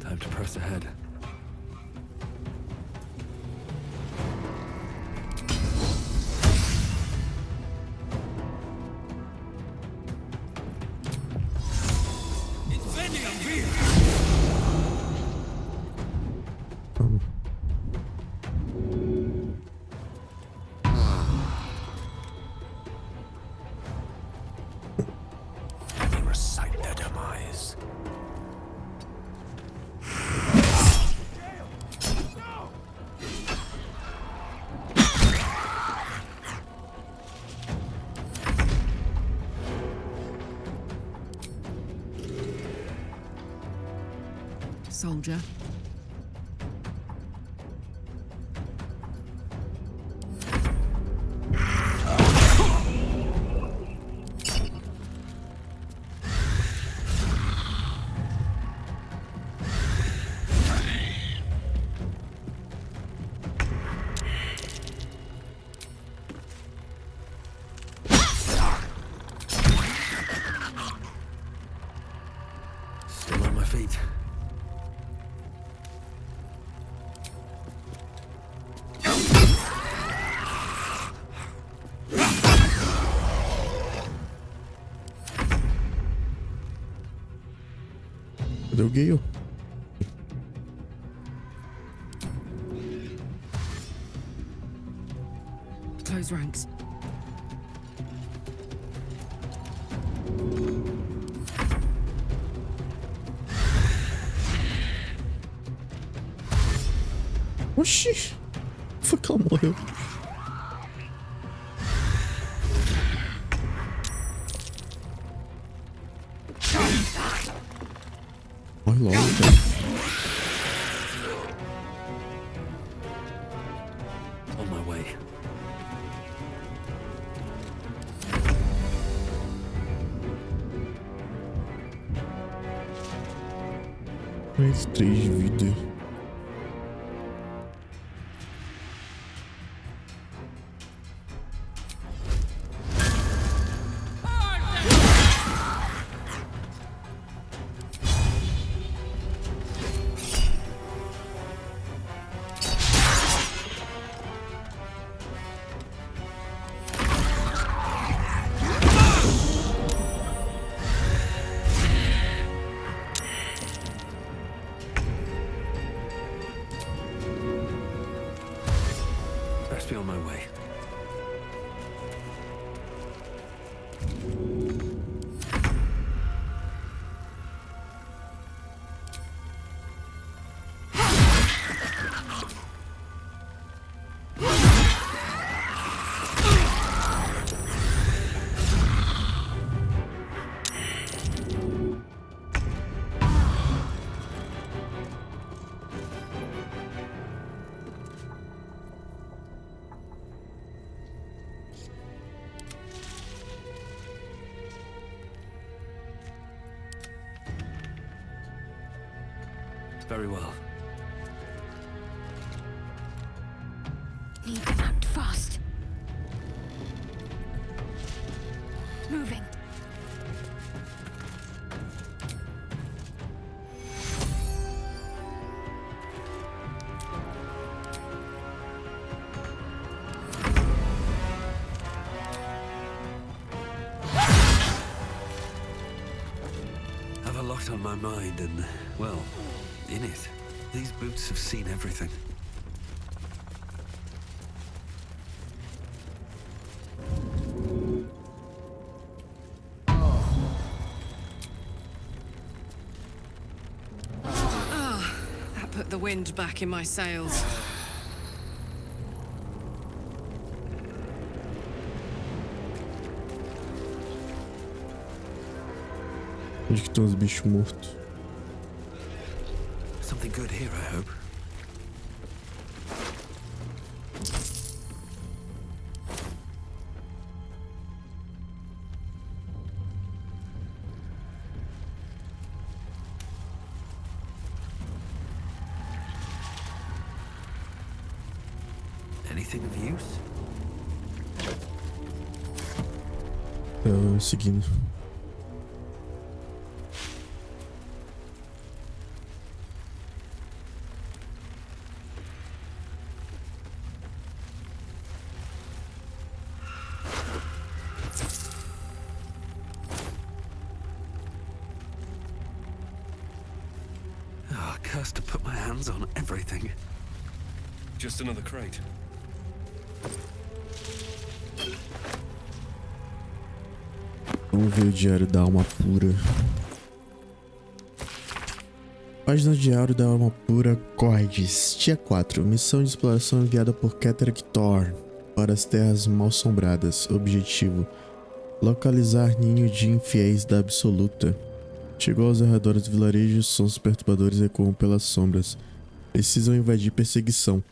Time to press ahead. Let me recite their demise. Soldier. Still on my feet. Cadê o Gale? Close ranks. Oxi! Foi que ela morreu. Morre logo, cara. On my way. Mais 3 de vida. Best be on my way. Very well. Need to act fast. Moving. Have a lot on my mind and, well, in it. These boots have seen everything. That put the wind back in my sails. Onde que estão os bichos mortos? Something good here, I hope. Anything of use? Seguindo. Oh, cursed to put my hands on everything. Just another crate. Vamos ver o diário da alma pura. Página diário da alma pura, Cordes, dia 4. Missão de exploração enviada por Catterick Thor para as terras mal-assombradas. Objetivo: localizar ninho de infiéis da Absoluta. Chegou aos arredores do vilarejo, sons perturbadores ecoam pelas sombras. Precisam invadir perseguição.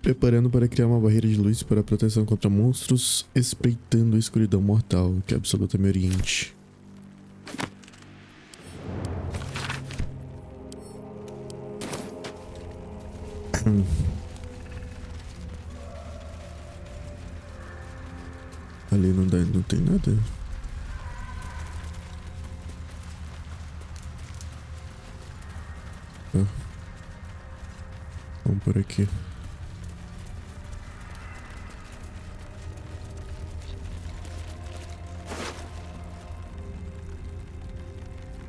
Preparando para criar uma barreira de luz para proteção contra monstros, espreitando a escuridão mortal que a Absoluta me oriente. Ali não tem nada. Ah. Vamos por aqui.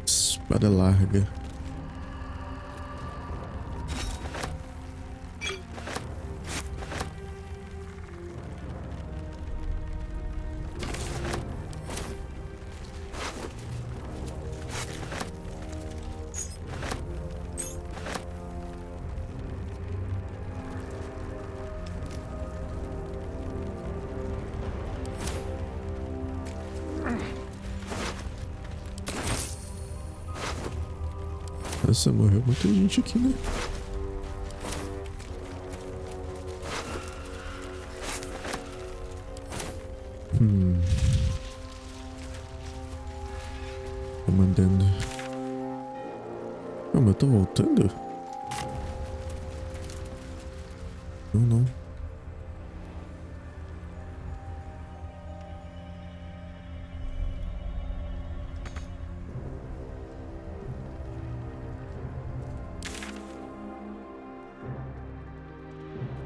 Espada larga. Nossa, morreu muita gente aqui, né? Tô mandando. Não, mas eu tô voltando? Não.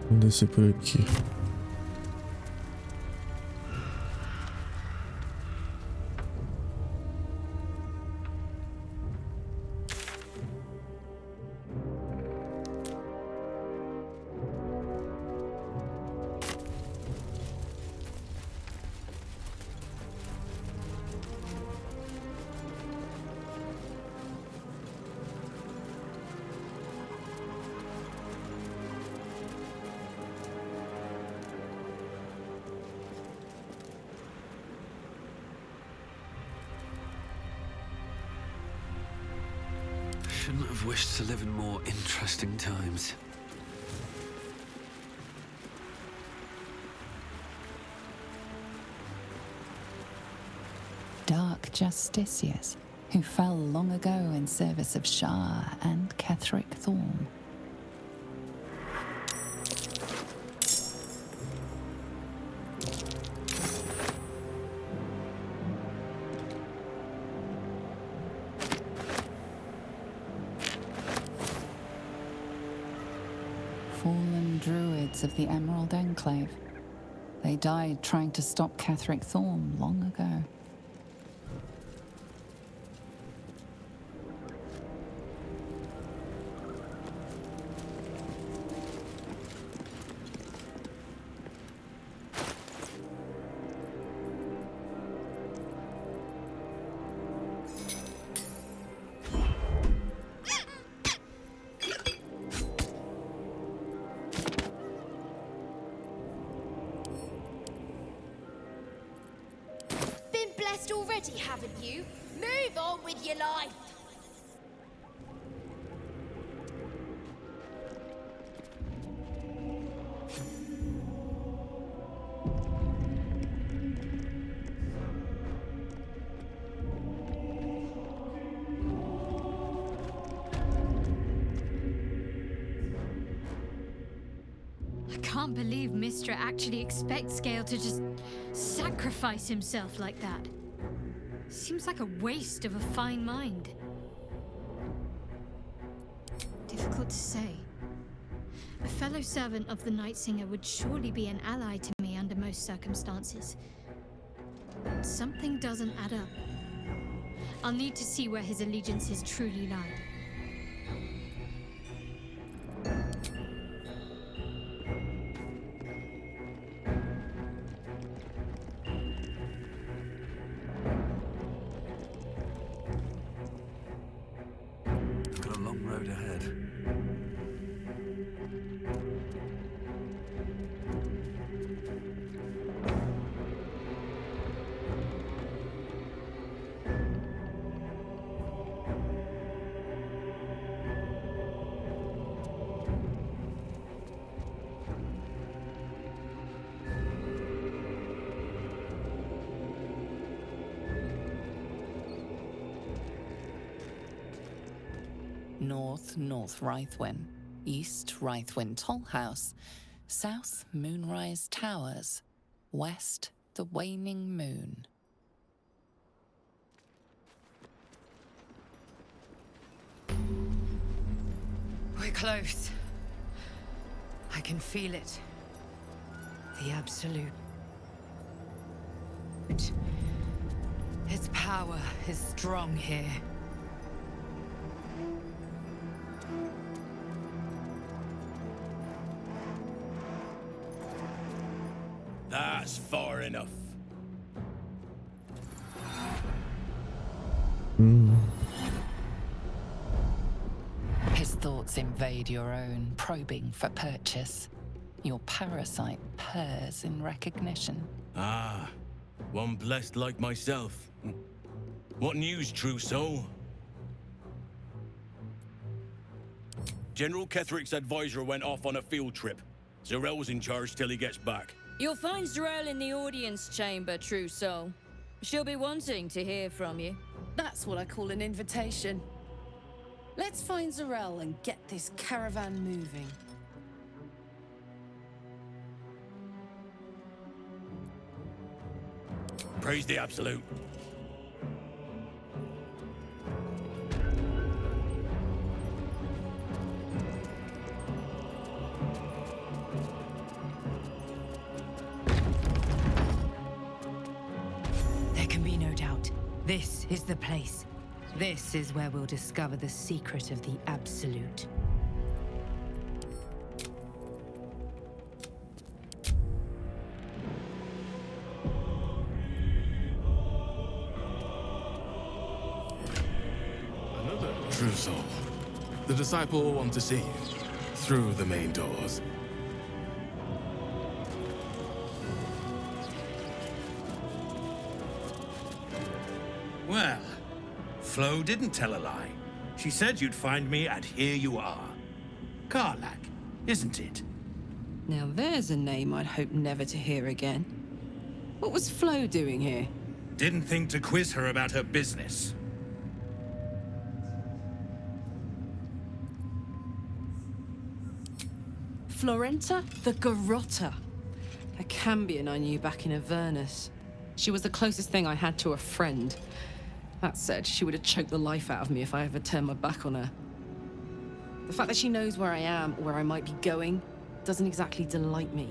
Vamos descer por aqui. Shouldn't have wished to live in more interesting times. Dark justiciars. who fell long ago in service of Shah and Ketheric Thorm. Fallen druids of the Emerald Enclave. They died trying to stop Ketheric Thorm long ago. Already, haven't you? Move on with your life! I can't believe Mistra actually expects Gale to just sacrifice himself like that. Seems like a waste of a fine mind. Difficult to say. A fellow servant of the Night Singer would surely be an ally to me under most circumstances. But something doesn't add up. I'll need to see where his allegiances truly lie. North Rythwin, East Rythwin Tollhouse, South Moonrise Towers, West the Waning Moon. We're close. I can feel it. The Absolute. Its power is strong here. That's far enough. His thoughts invade your own, probing for purchase. Your parasite purrs in recognition. Ah, one blessed like myself. What news, true soul? General Ketheric's advisor went off on a field trip. Zarel's in charge till he gets back. You'll find Zarel in the audience chamber, true soul. She'll be wanting to hear from you. That's what I call an invitation. Let's find Zarel and get this caravan moving. Praise the Absolute. There can be no doubt. This is the place. This is where we'll discover the secret of the Absolute. True soul. The disciple will want to see you through the main doors. Well, Flo didn't tell a lie. She said you'd find me, and here you are. Karlach, isn't it? Now there's a name I'd hope never to hear again. What was Flo doing here? Didn't think to quiz her about her business. Florenta the Garotta. A Cambion I knew back in Avernus. She was the closest thing I had to a friend. That said, she would have choked the life out of me if I ever turned my back on her. The fact that she knows where I am, or where I might be going, doesn't exactly delight me.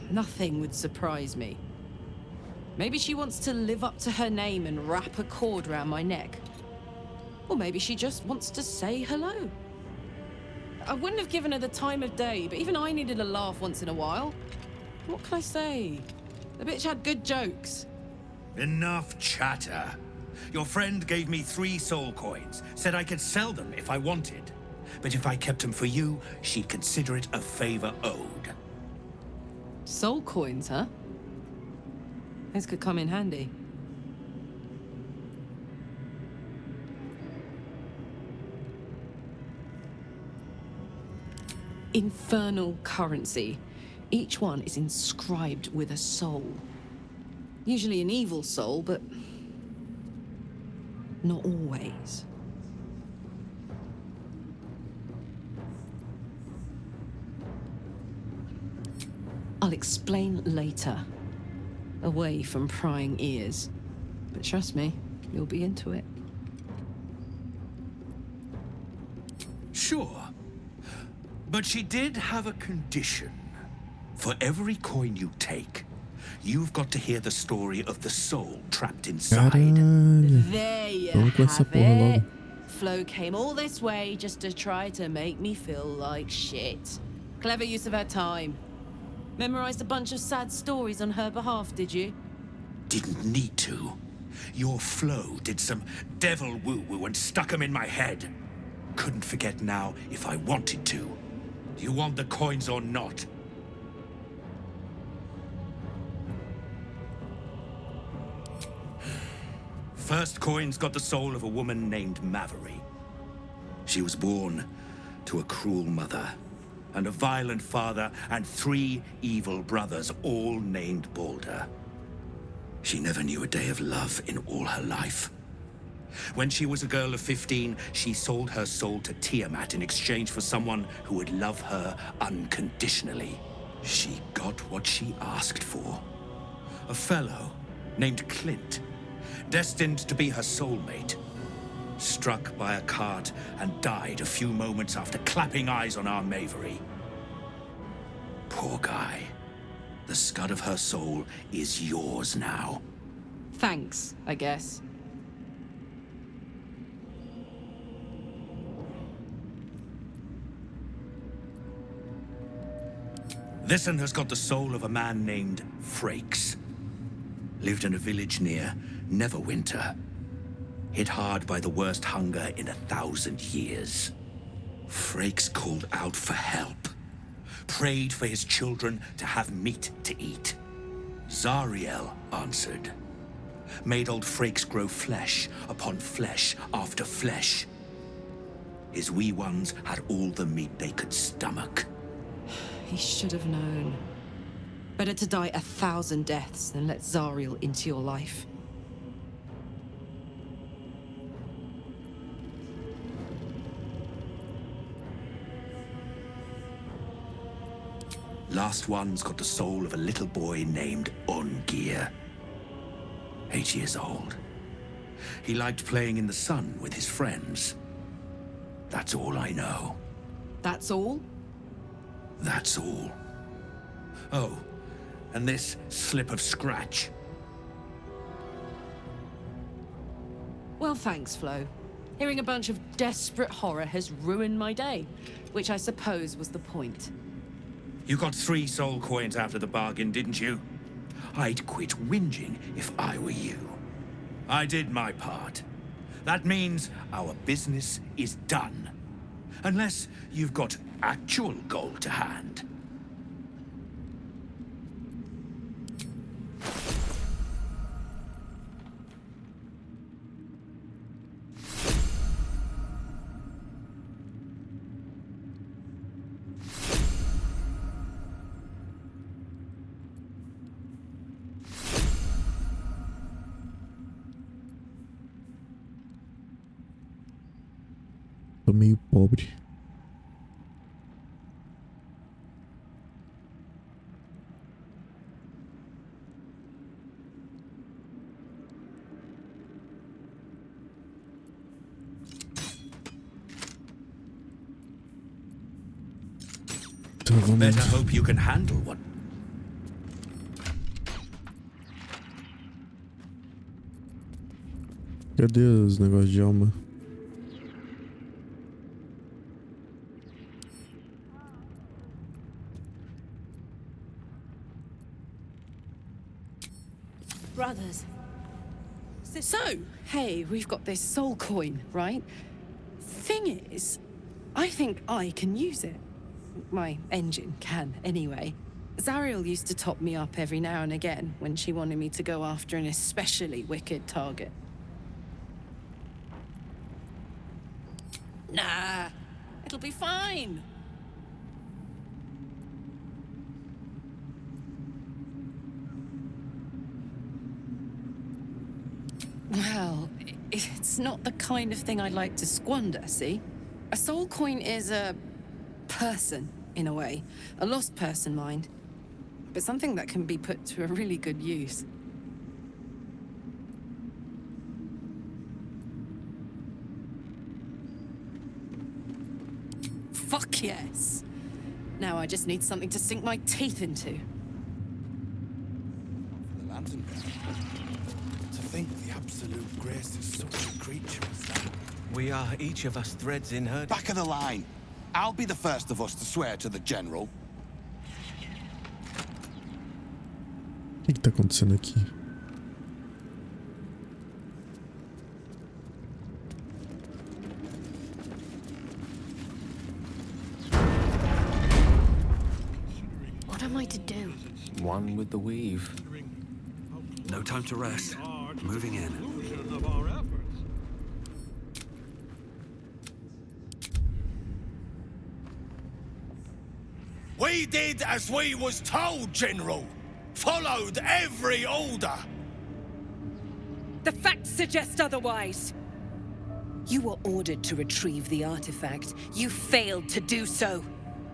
Nothing would surprise me. Maybe she wants to live up to her name and wrap a cord around my neck. Or maybe she just wants to say hello. I wouldn't have given her the time of day, but even I needed a laugh once in a while. What can I say? The bitch had good jokes. Enough chatter. Your friend gave me 3 soul coins, said I could sell them if I wanted. But if I kept them for you, she'd consider it a favor owed. Soul coins, huh? This could come in handy. Infernal currency. Each one is inscribed with a soul. Usually an evil soul, but not always. I'll explain later, away from prying ears. But trust me, you'll be into it. Sure. But she did have a condition. For every coin you take, you've got to hear the story of the soul trapped inside. There you have it. Flo came all this way just to try to make me feel like shit. Clever use of her time. Memorized a bunch of sad stories on her behalf, did you? Didn't need to. Your Flo did some devil woo-woo and stuck 'em in my head. Couldn't forget now if I wanted to. You want the coins or not? First coin's got the soul of a woman named Maveri. She was born to a cruel mother and a violent father and 3 evil brothers, all named Baldur. She never knew a day of love in all her life. When she was a girl of 15, she sold her soul to Tiamat in exchange for someone who would love her unconditionally. She got what she asked for. A fellow named Clint, destined to be her soulmate, struck by a cart and died a few moments after clapping eyes on our Maveri. Poor guy. The scud of her soul is yours now. Thanks, I guess. This one has got the soul of a man named Frakes. Lived in a village near Neverwinter. Hit hard by the worst hunger in 1,000 years. Frakes called out for help. Prayed for his children to have meat to eat. Zariel answered. Made old Frakes grow flesh upon flesh after flesh. His wee ones had all the meat they could stomach. He should have known. Better to die 1,000 deaths than let Zariel into your life. Last one's got the soul of a little boy named Ungir. 8 years old. He liked playing in the sun with his friends. That's all I know. That's all? That's all. Oh, and this slip of scratch. Well, thanks, Flo. Hearing a bunch of desperate horror has ruined my day, which I suppose was the point. You got 3 soul coins after the bargain, didn't you? I'd quit whinging if I were you. I did my part. That means our business is done. Unless you've got actual gold to hand. pobre. Better hope you can handle one. Cadê os negócios de alma? Brothers. So, hey, we've got this soul coin, right? Thing is, I think I can use it. My engine can, anyway. Zariel used to top me up every now and again when she wanted me to go after an especially wicked target. Nah, it'll be fine. Well, it's not the kind of thing I'd like to squander, see? A soul coin is a person, in a way. A lost person, mind. But something that can be put to a really good use. Fuck yes! Now I just need something to sink my teeth into. The lantern. To think the absolute grace is such a creature as that. We are each of us threads in her... Back of the line. I'll be the first of us to swear to the general. O que tá acontecendo aqui? What am I to do? One with the weave. No time to rest. Moving in. We did as we was told, General. Followed every order. The facts suggest otherwise. You were ordered to retrieve the artifact. You failed to do so.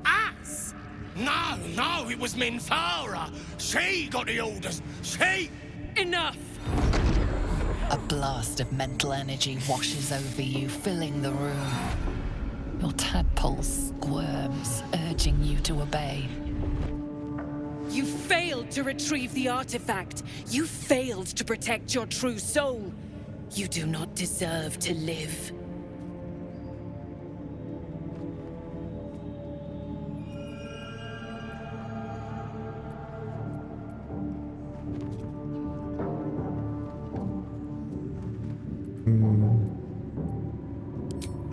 Us? No, it was Minthara. She got the orders. She... Enough! A blast of mental energy washes over you, filling the room. Your tadpole squirms, urging you to obey. You failed to retrieve the artifact. You failed to protect your true soul. You do not deserve to live.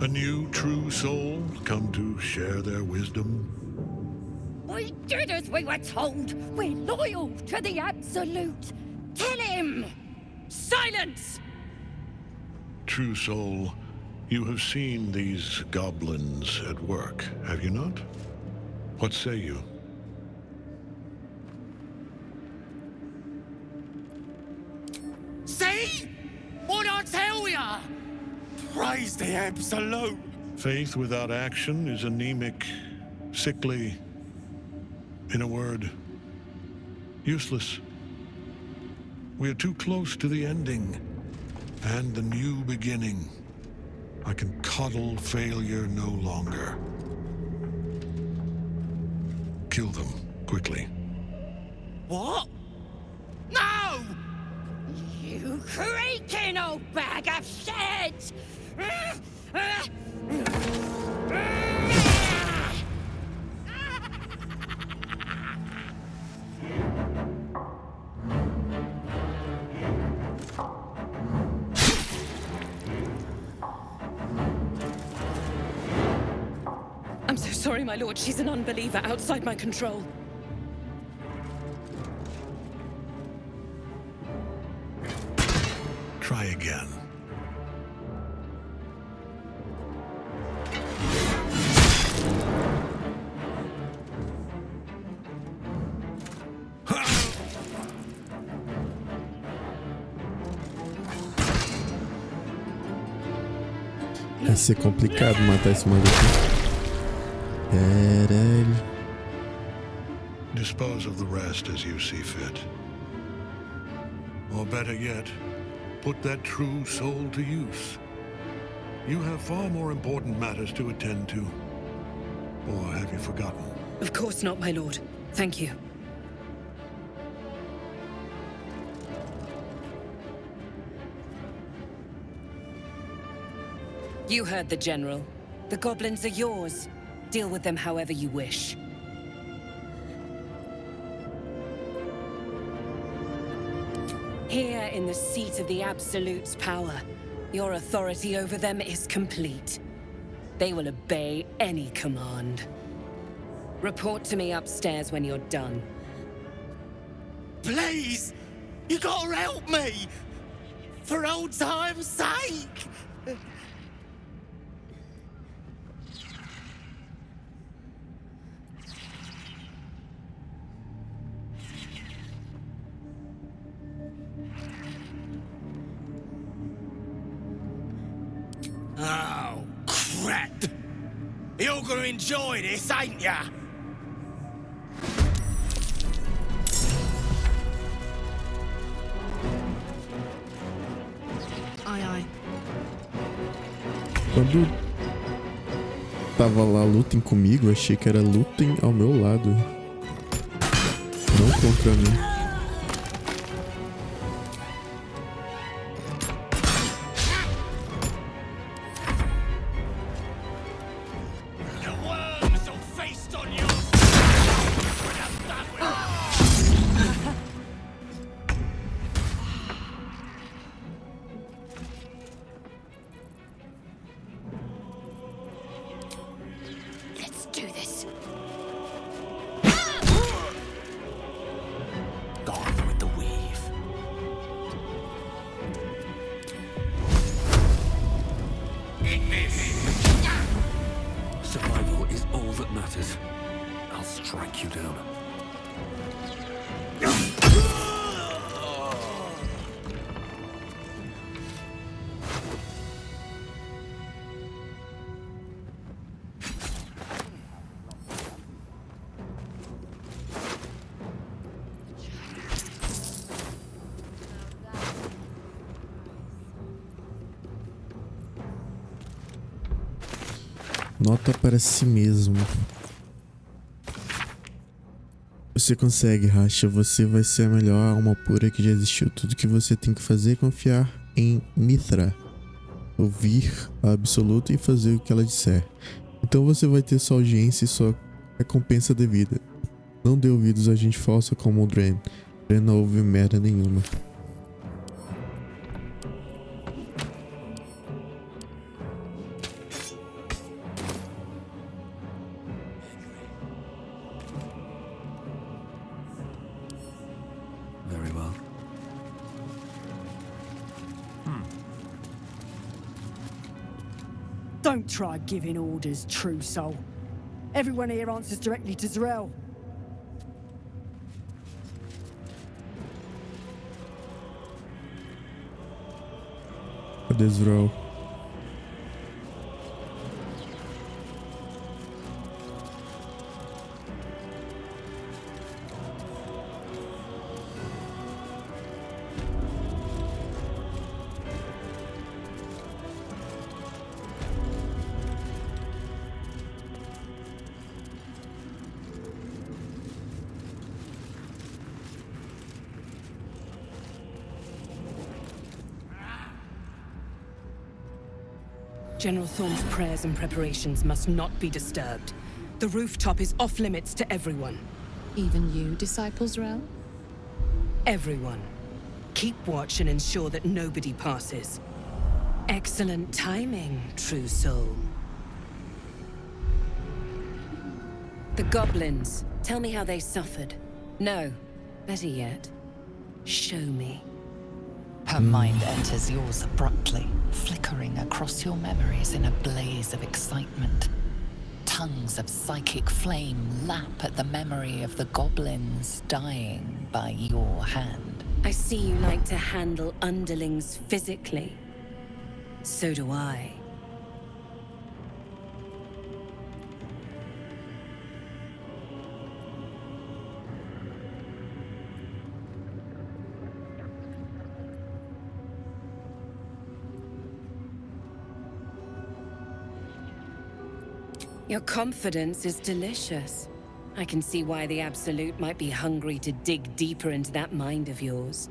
A new true soul come to share their wisdom? We did as we were told. We're loyal to the Absolute. Tell him! Silence! True soul, you have seen these goblins at work, have you not? What say you? See? What I tell ya? Praise the Absolute. Faith without action is anemic, sickly, in a word, useless. We are too close to the ending and the new beginning. I can coddle failure no longer. Kill them, quickly. What? No! You creaking old bag of shit! I'm so sorry, my lord. She's an unbeliever outside my control. Try again. Vai ser complicado matar esse maluco. Caralho. Dispose of the rest as you see fit. Or better yet, put that true soul to use. You have far more important matters to attend to. Or have you forgotten? Of course not, my lord. Thank you. You heard the General. The goblins are yours. Deal with them however you wish. Here in the seat of the Absolute's power, your authority over them is complete. They will obey any command. Report to me upstairs when you're done. Please! You gotta help me! For old time's sake! Oh, crap! You're gonna enjoy this, ain't ya? Aye, aye. Quando tava lá lutem comigo, eu achei que era lutem ao meu lado. Não contra mim. Let's do this. Gone with the weave. Survival is all that matters. I'll strike you down. Nota para si mesmo. Você consegue, Racha. Você vai ser a melhor alma pura que já existiu. Tudo que você tem que fazer é confiar em Mithra. Ouvir a Absoluta e fazer o que ela disser. Então você vai ter sua audiência e sua recompensa devida. Não dê ouvidos a gente falsa como o Dren. Dren não ouve merda nenhuma. Very well. Don't try giving orders, true soul. Everyone here answers directly to Z'rell. Cadê Z'rell? General Thorne's prayers and preparations must not be disturbed. The rooftop is off limits to everyone. Even you, Disciple Z'rell? Everyone. Keep watch and ensure that nobody passes. Excellent timing, true soul. The goblins. Tell me how they suffered. No, better yet, show me. Her mind enters yours abruptly, flickering across your memories in a blaze of excitement. Tongues of psychic flame lap at the memory of the goblins dying by your hand. I see you like to handle underlings physically. So do I. Your confidence is delicious. I can see why the Absolute might be hungry to dig deeper into that mind of yours.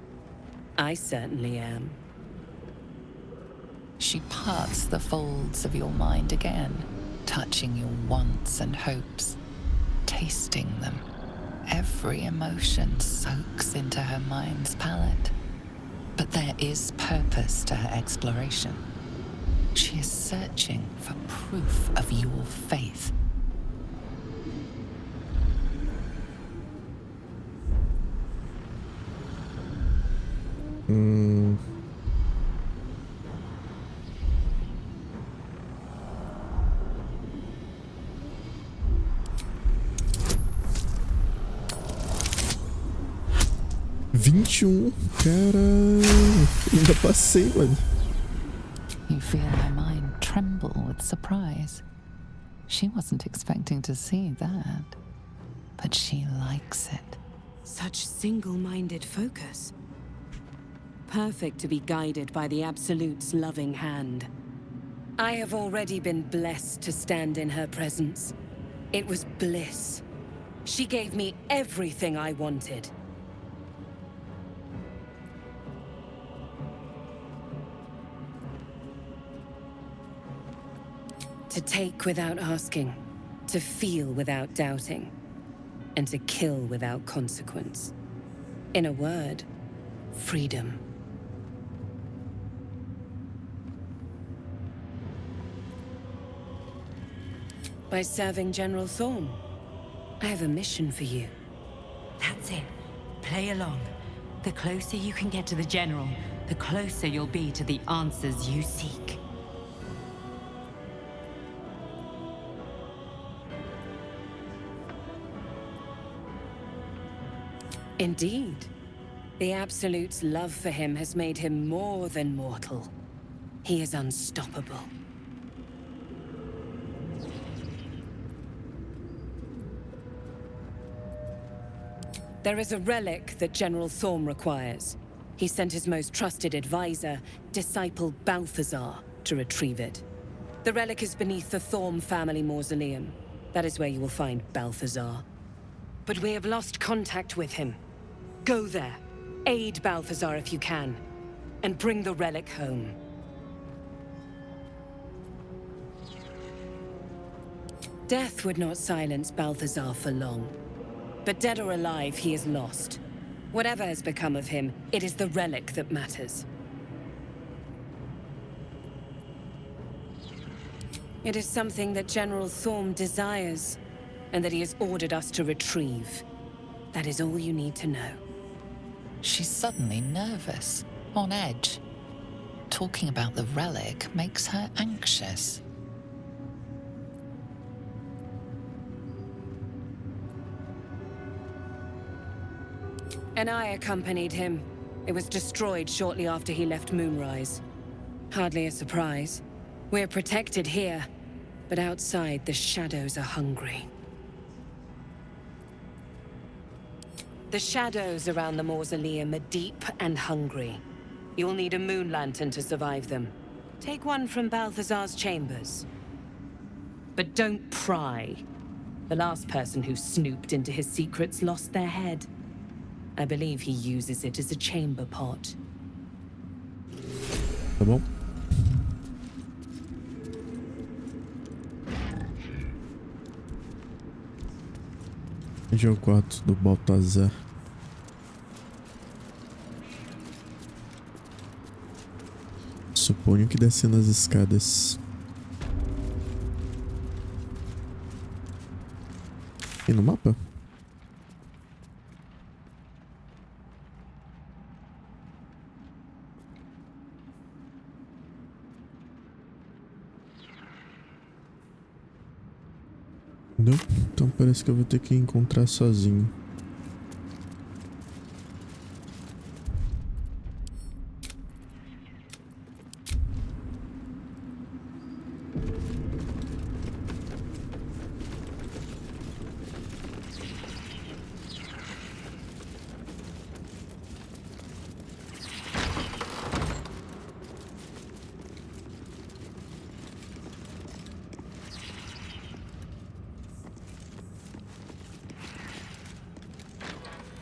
I certainly am. She parts the folds of your mind again, touching your wants and hopes, tasting them. Every emotion soaks into her mind's palate. But there is purpose to her exploration. She is searching for proof of your faith. Caralho, ainda passei, mano. You feel her mind tremble with surprise. She wasn't expecting to see that, but she likes it. Such single-minded focus. Perfect to be guided by the Absolute's loving hand. I have already been blessed to stand in her presence. It was bliss. She gave me everything I wanted. To take without asking, to feel without doubting, and to kill without consequence. In a word, freedom. By serving General Thorm, I have a mission for you. That's it. Play along. The closer you can get to the General, the closer you'll be to the answers you seek. Indeed. The Absolute's love for him has made him more than mortal. He is unstoppable. There is a relic that General Thorm requires. He sent his most trusted advisor, disciple Balthazar, to retrieve it. The relic is beneath the Thorm family mausoleum. That is where you will find Balthazar. But we have lost contact with him. Go there, aid Balthazar if you can, and bring the relic home. Death would not silence Balthazar for long. But dead or alive, he is lost. Whatever has become of him, it is the relic that matters. It is something that General Thorm desires, and that he has ordered us to retrieve. That is all you need to know. She's suddenly nervous, on edge. Talking about the relic makes her anxious. And I accompanied him. It was destroyed shortly after he left Moonrise. Hardly a surprise. We're protected here, but outside the shadows are hungry. The shadows around the mausoleum are deep and hungry. You'll need a moon lantern to survive them. Take one from Balthazar's chambers. But don't pry. The last person who snooped into his secrets lost their head. I believe he uses it as a chamber pot. Tá bom. Onde é o quarto do Baltazar? Suponho que descendo as escadas. E no mapa? Não? Então parece que eu vou ter que encontrar sozinho.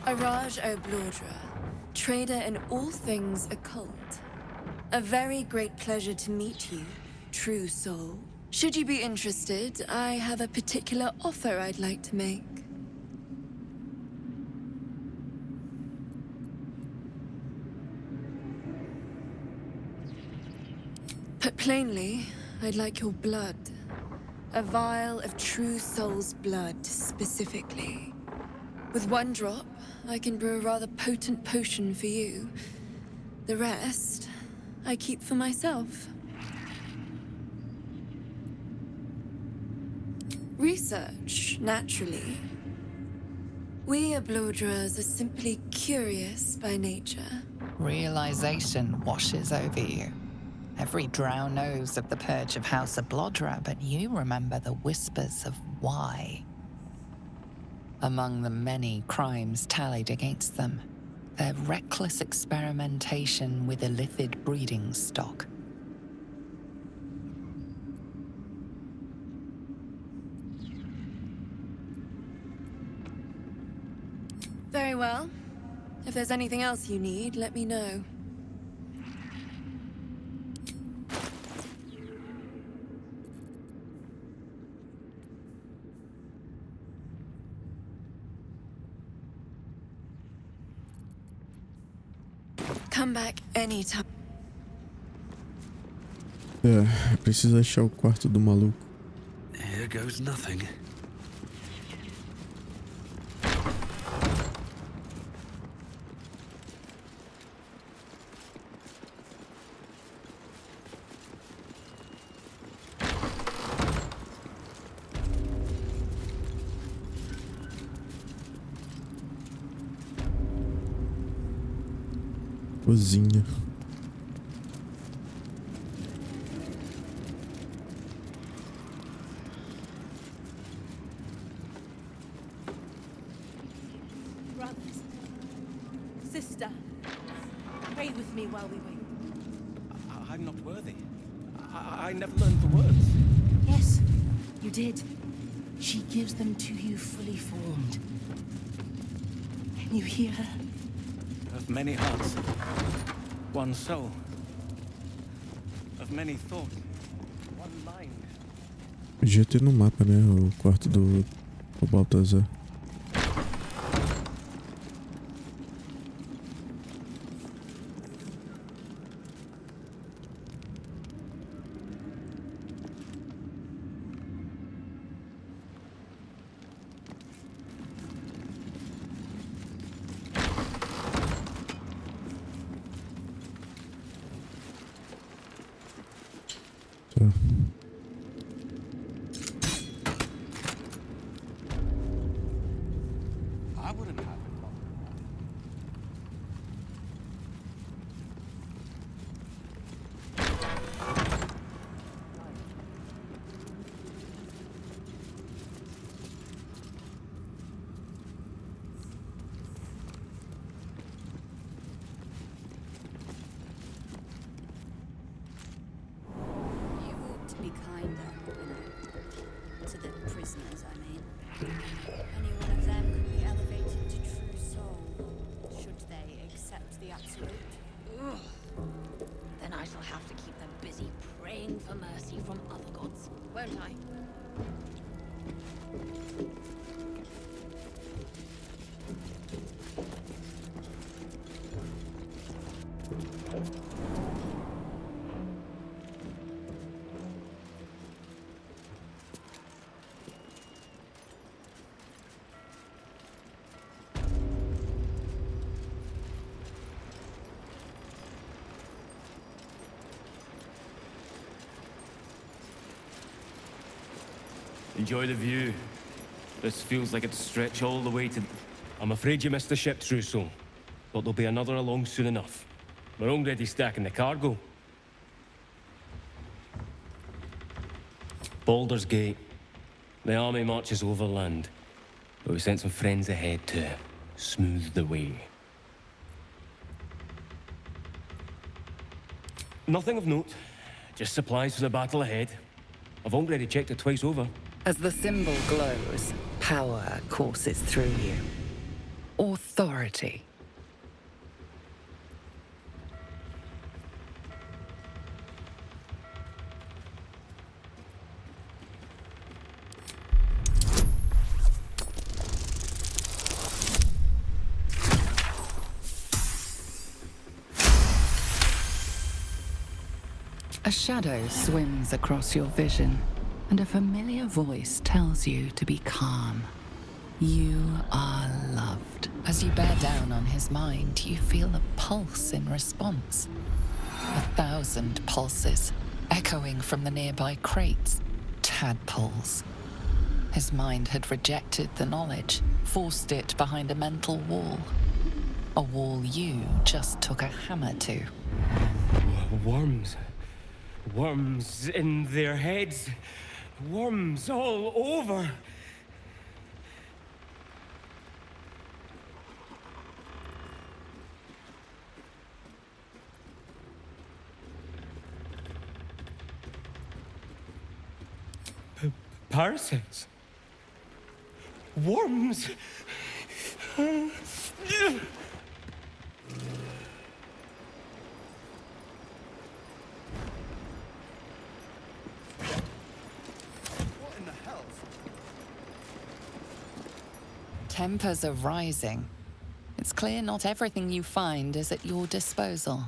Araj O'Blordra, trader in all things occult. A very great pleasure to meet you, true soul. Should you be interested, I have a particular offer I'd like to make. Put plainly, I'd like your blood. A vial of true soul's blood, specifically. With one drop, I can brew a rather potent potion for you. The rest, I keep for myself. Research, naturally. We Oblodras are simply curious by nature. Realization washes over you. Every drow knows of the purge of House Oblodra, but you remember the whispers of why. Among the many crimes tallied against them, their reckless experimentation with illithid breeding stock. Very well. If there's anything else you need, let me know. Come back anytime. Preciso achar o quarto do maluco. Here goes nothing. Cozinha. Brothers, sister, pray with me while we wait. I'm not worthy. I never learned the words. Yes, you did. She gives them to you fully formed. Can you hear her? Of many hearts, one soul. Of many thoughts, one mind. Podia ter no mapa, né? O quarto do Baltazar. I wouldn't have it. You ought to be kinder, to the prisoners, I mean. Any one of them could be elevated to true soul, should they accept the absolute. Ugh. Then I shall have to keep them busy praying for mercy from other gods, won't I? Enjoy the view. This feels like it'd stretch all the way to... I'm afraid you missed the ship, Closo, but there'll be another along soon enough. We're already stacking the cargo. Baldur's Gate. The army marches overland, but we sent some friends ahead to smooth the way. Nothing of note, just supplies for the battle ahead. I've already checked it twice over. As the symbol glows, power courses through you. authority. A shadow swims across your vision, and a familiar voice tells you to be calm. You are loved. As you bear down on his mind, you feel a pulse in response. 1,000 pulses, echoing from the nearby crates, tadpoles. His mind had rejected the knowledge, forced it behind a mental wall. A wall you just took a hammer to. Worms. Worms in their heads. Worms all over. Parasites. Worms. Tempers are rising. It's clear not everything you find is at your disposal.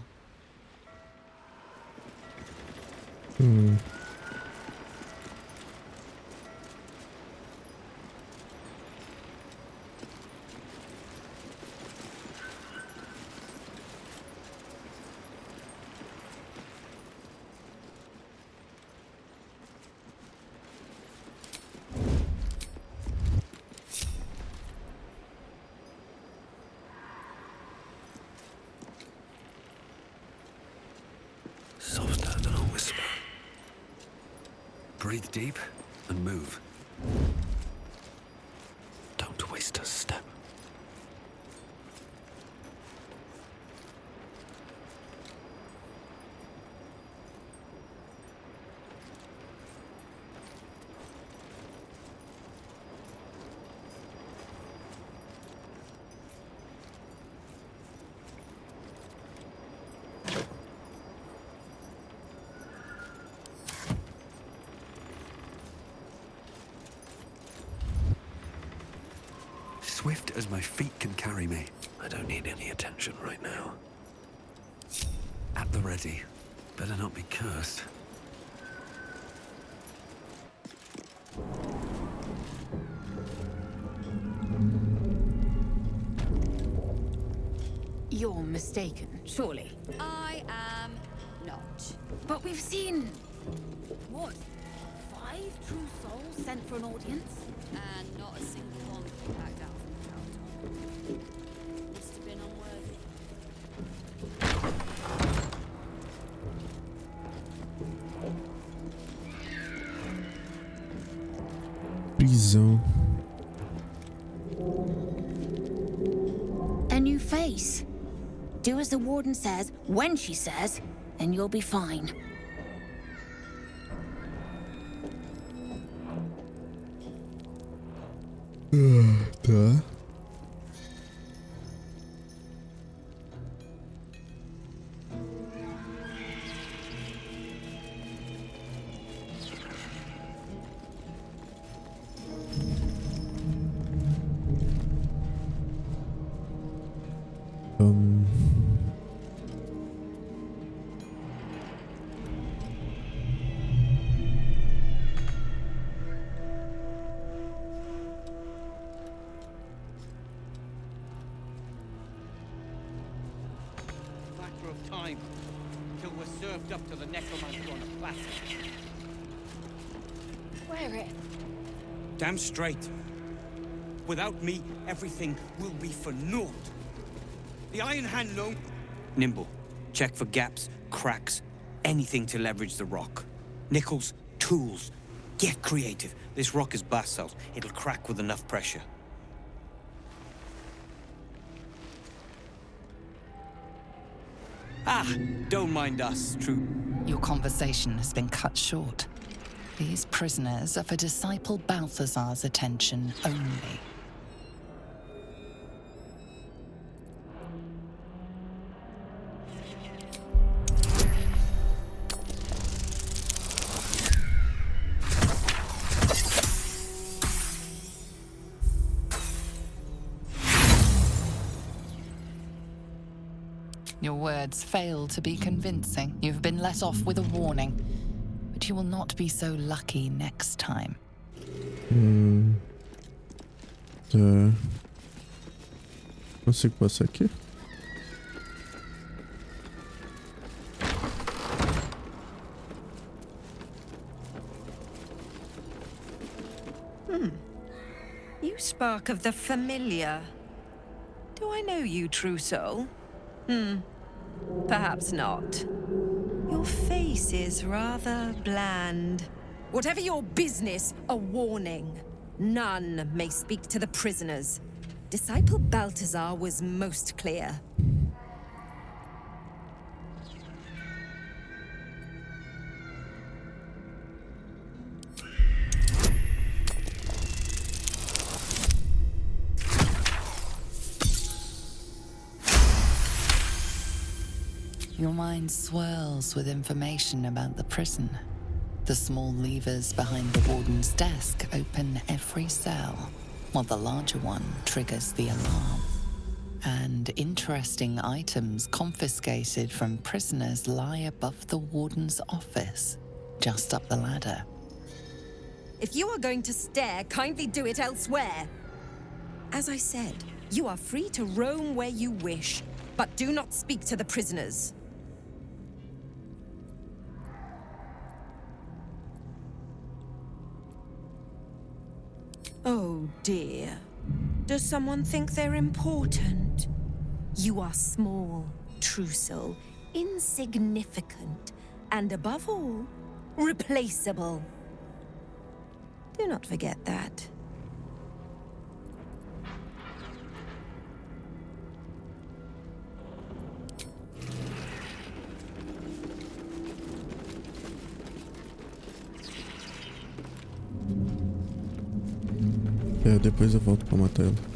Softer than a whisper. Breathe deep and move. Don't waste a step. Swift as my feet can carry me. I don't need any attention right now. At the ready. Better not be cursed. You're mistaken, surely. I am not. But we've seen... what? 5 true souls sent for an audience? And not a single one backed out from the count. Must have been unworthy. Prisão. A new face. Do as the warden says, when she says, and you'll be fine. Tá. Of time till we're served up to the necromancer on a platter. Wear it. Damn straight. Without me, everything will be for naught. The Iron Hand known. Nimble. Check for gaps, cracks, anything to leverage the rock. Nickels, tools. Get creative. This rock is basalt. It'll crack with enough pressure. Ah, don't mind us, true. Your conversation has been cut short. These prisoners are for disciple Balthazar's attention only. Your words fail to be convincing. You've been let off with a warning. But you will not be so lucky next time. Tá. Consigo passar aqui? You spark of the familiar. Do I know you, true soul? Perhaps not. Your face is rather bland. Whatever your business, a warning. None may speak to the prisoners. Disciple Balthazar was most clear. Your mind swirls with information about the prison. The small levers behind the warden's desk open every cell, while the larger one triggers the alarm. And interesting items confiscated from prisoners lie above the warden's office, just up the ladder. If you are going to stare, kindly do it elsewhere. As I said, you are free to roam where you wish, but do not speak to the prisoners. Oh dear. Does someone think they're important? You are small, true soul, insignificant, and above all, replaceable. Do not forget that. Depois eu volto pra matar ela.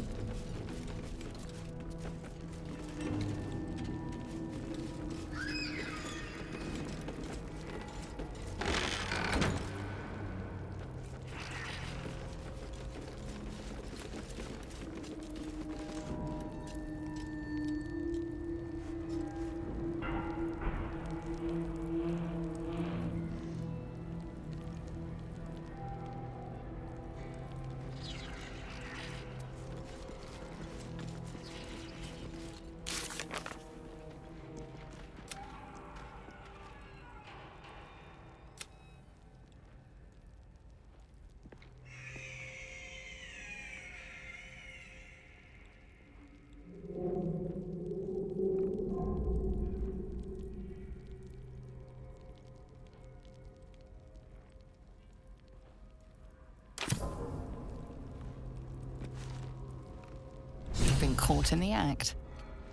Caught in the act.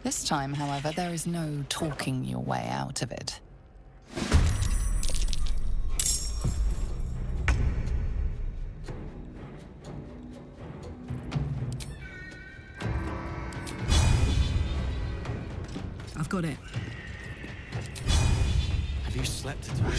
This time, however, there is no talking your way out of it. I've got it. Have you slept at all?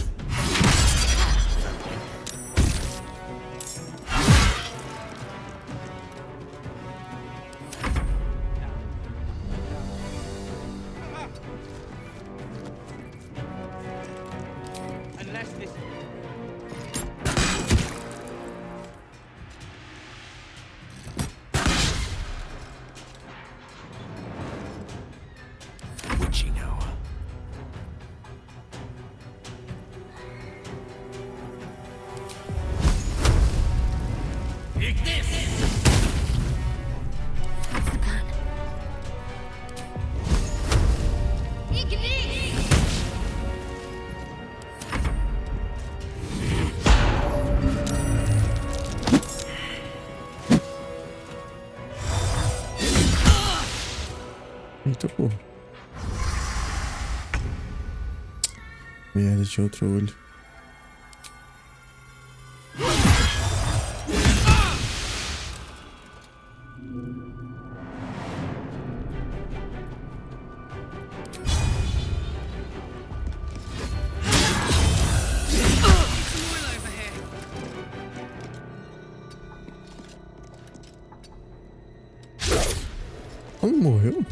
Eita porra. Merda, tinha outro olho. Morreu?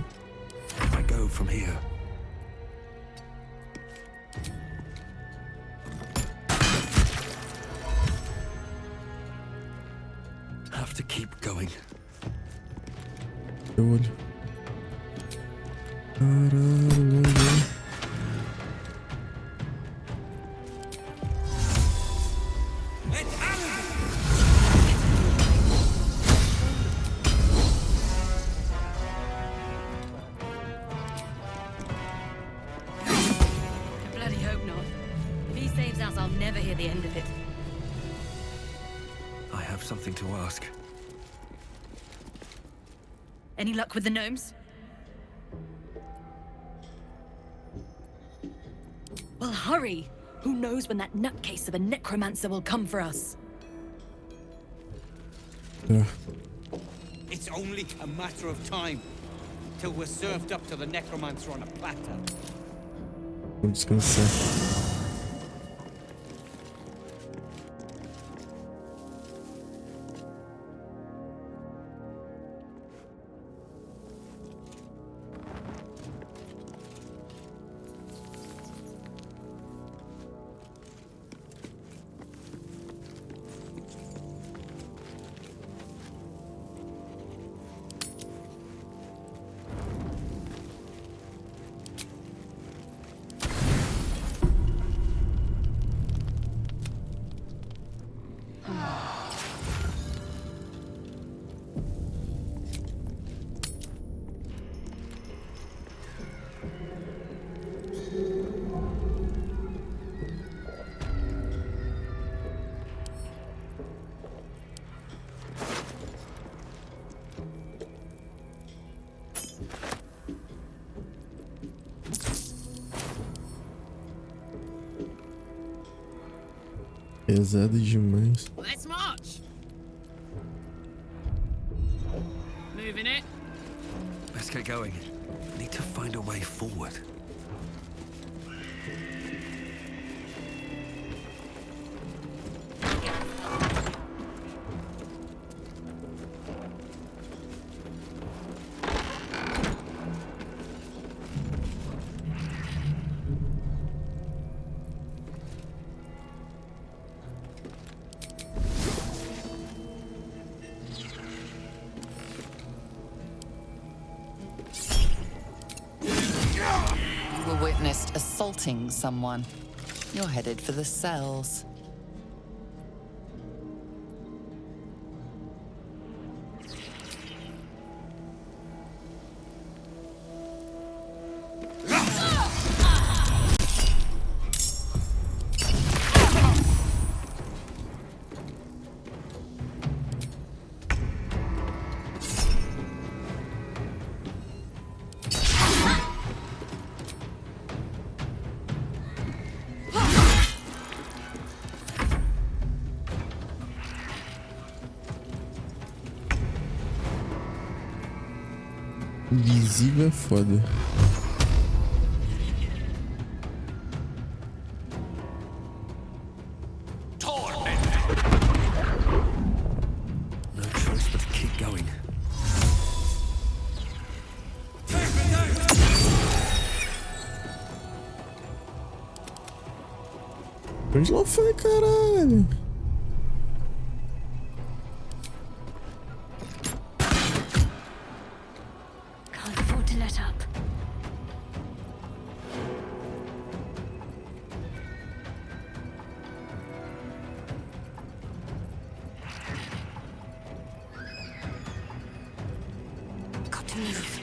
I go from here. have to keep going. Eu olho. Caralho, velho. I bloody hope not. If he saves us, I'll never hear the end of it. I have something to ask. Any luck with the gnomes? Well, hurry! Who knows when that nutcase of a necromancer will come for us? Yeah. It's only a matter of time till we're served up to the necromancer on a platter. Vou descansar. Pesado demais. Let's march! Moving it. Let's get going. Need to find a way forward. Witnessed assaulting someone. You're headed for the cells. Invisível é foda. No choice but to keep going. Onde ela foi, caralho? Can't afford to let up. Got to move.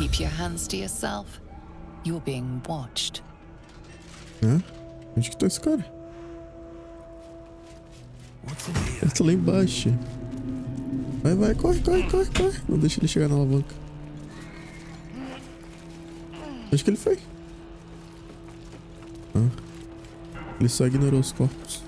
keep your hands to yourself. You're being watched. Hã? Onde que tá esse cara? Ele tá lá embaixo. Vai, corre. Não deixa ele chegar na alavanca. Onde que ele foi? Ele só ignorou os corpos.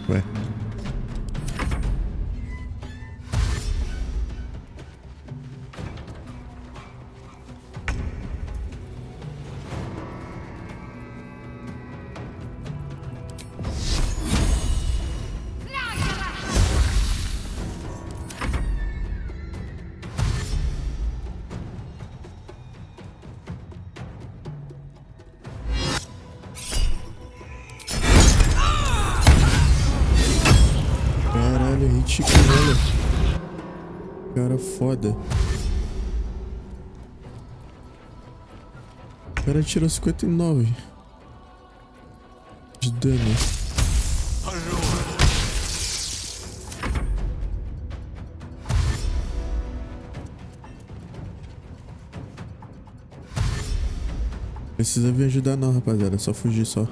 Ué. Caralho, hit com ela. Cara foda. O cara tirou 59 de dano. Precisa vir ajudar não, rapaziada. É só fugir só.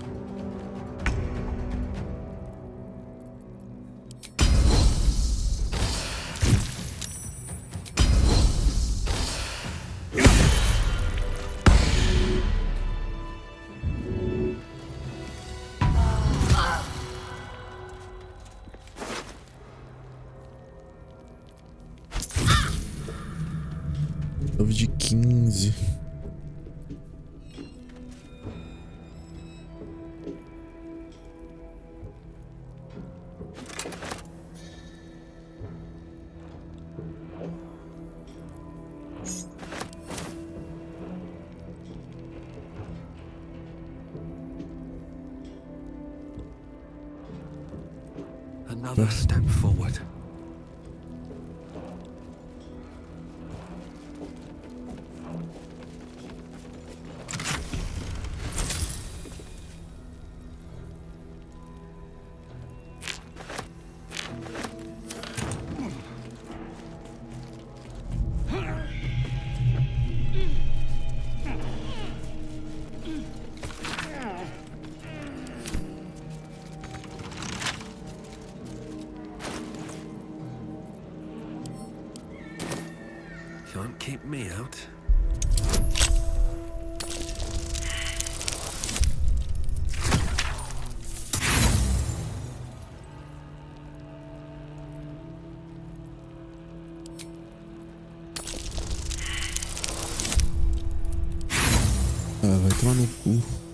De 15. Another step forward. Can't keep me out. Ah, vai tomar no cu.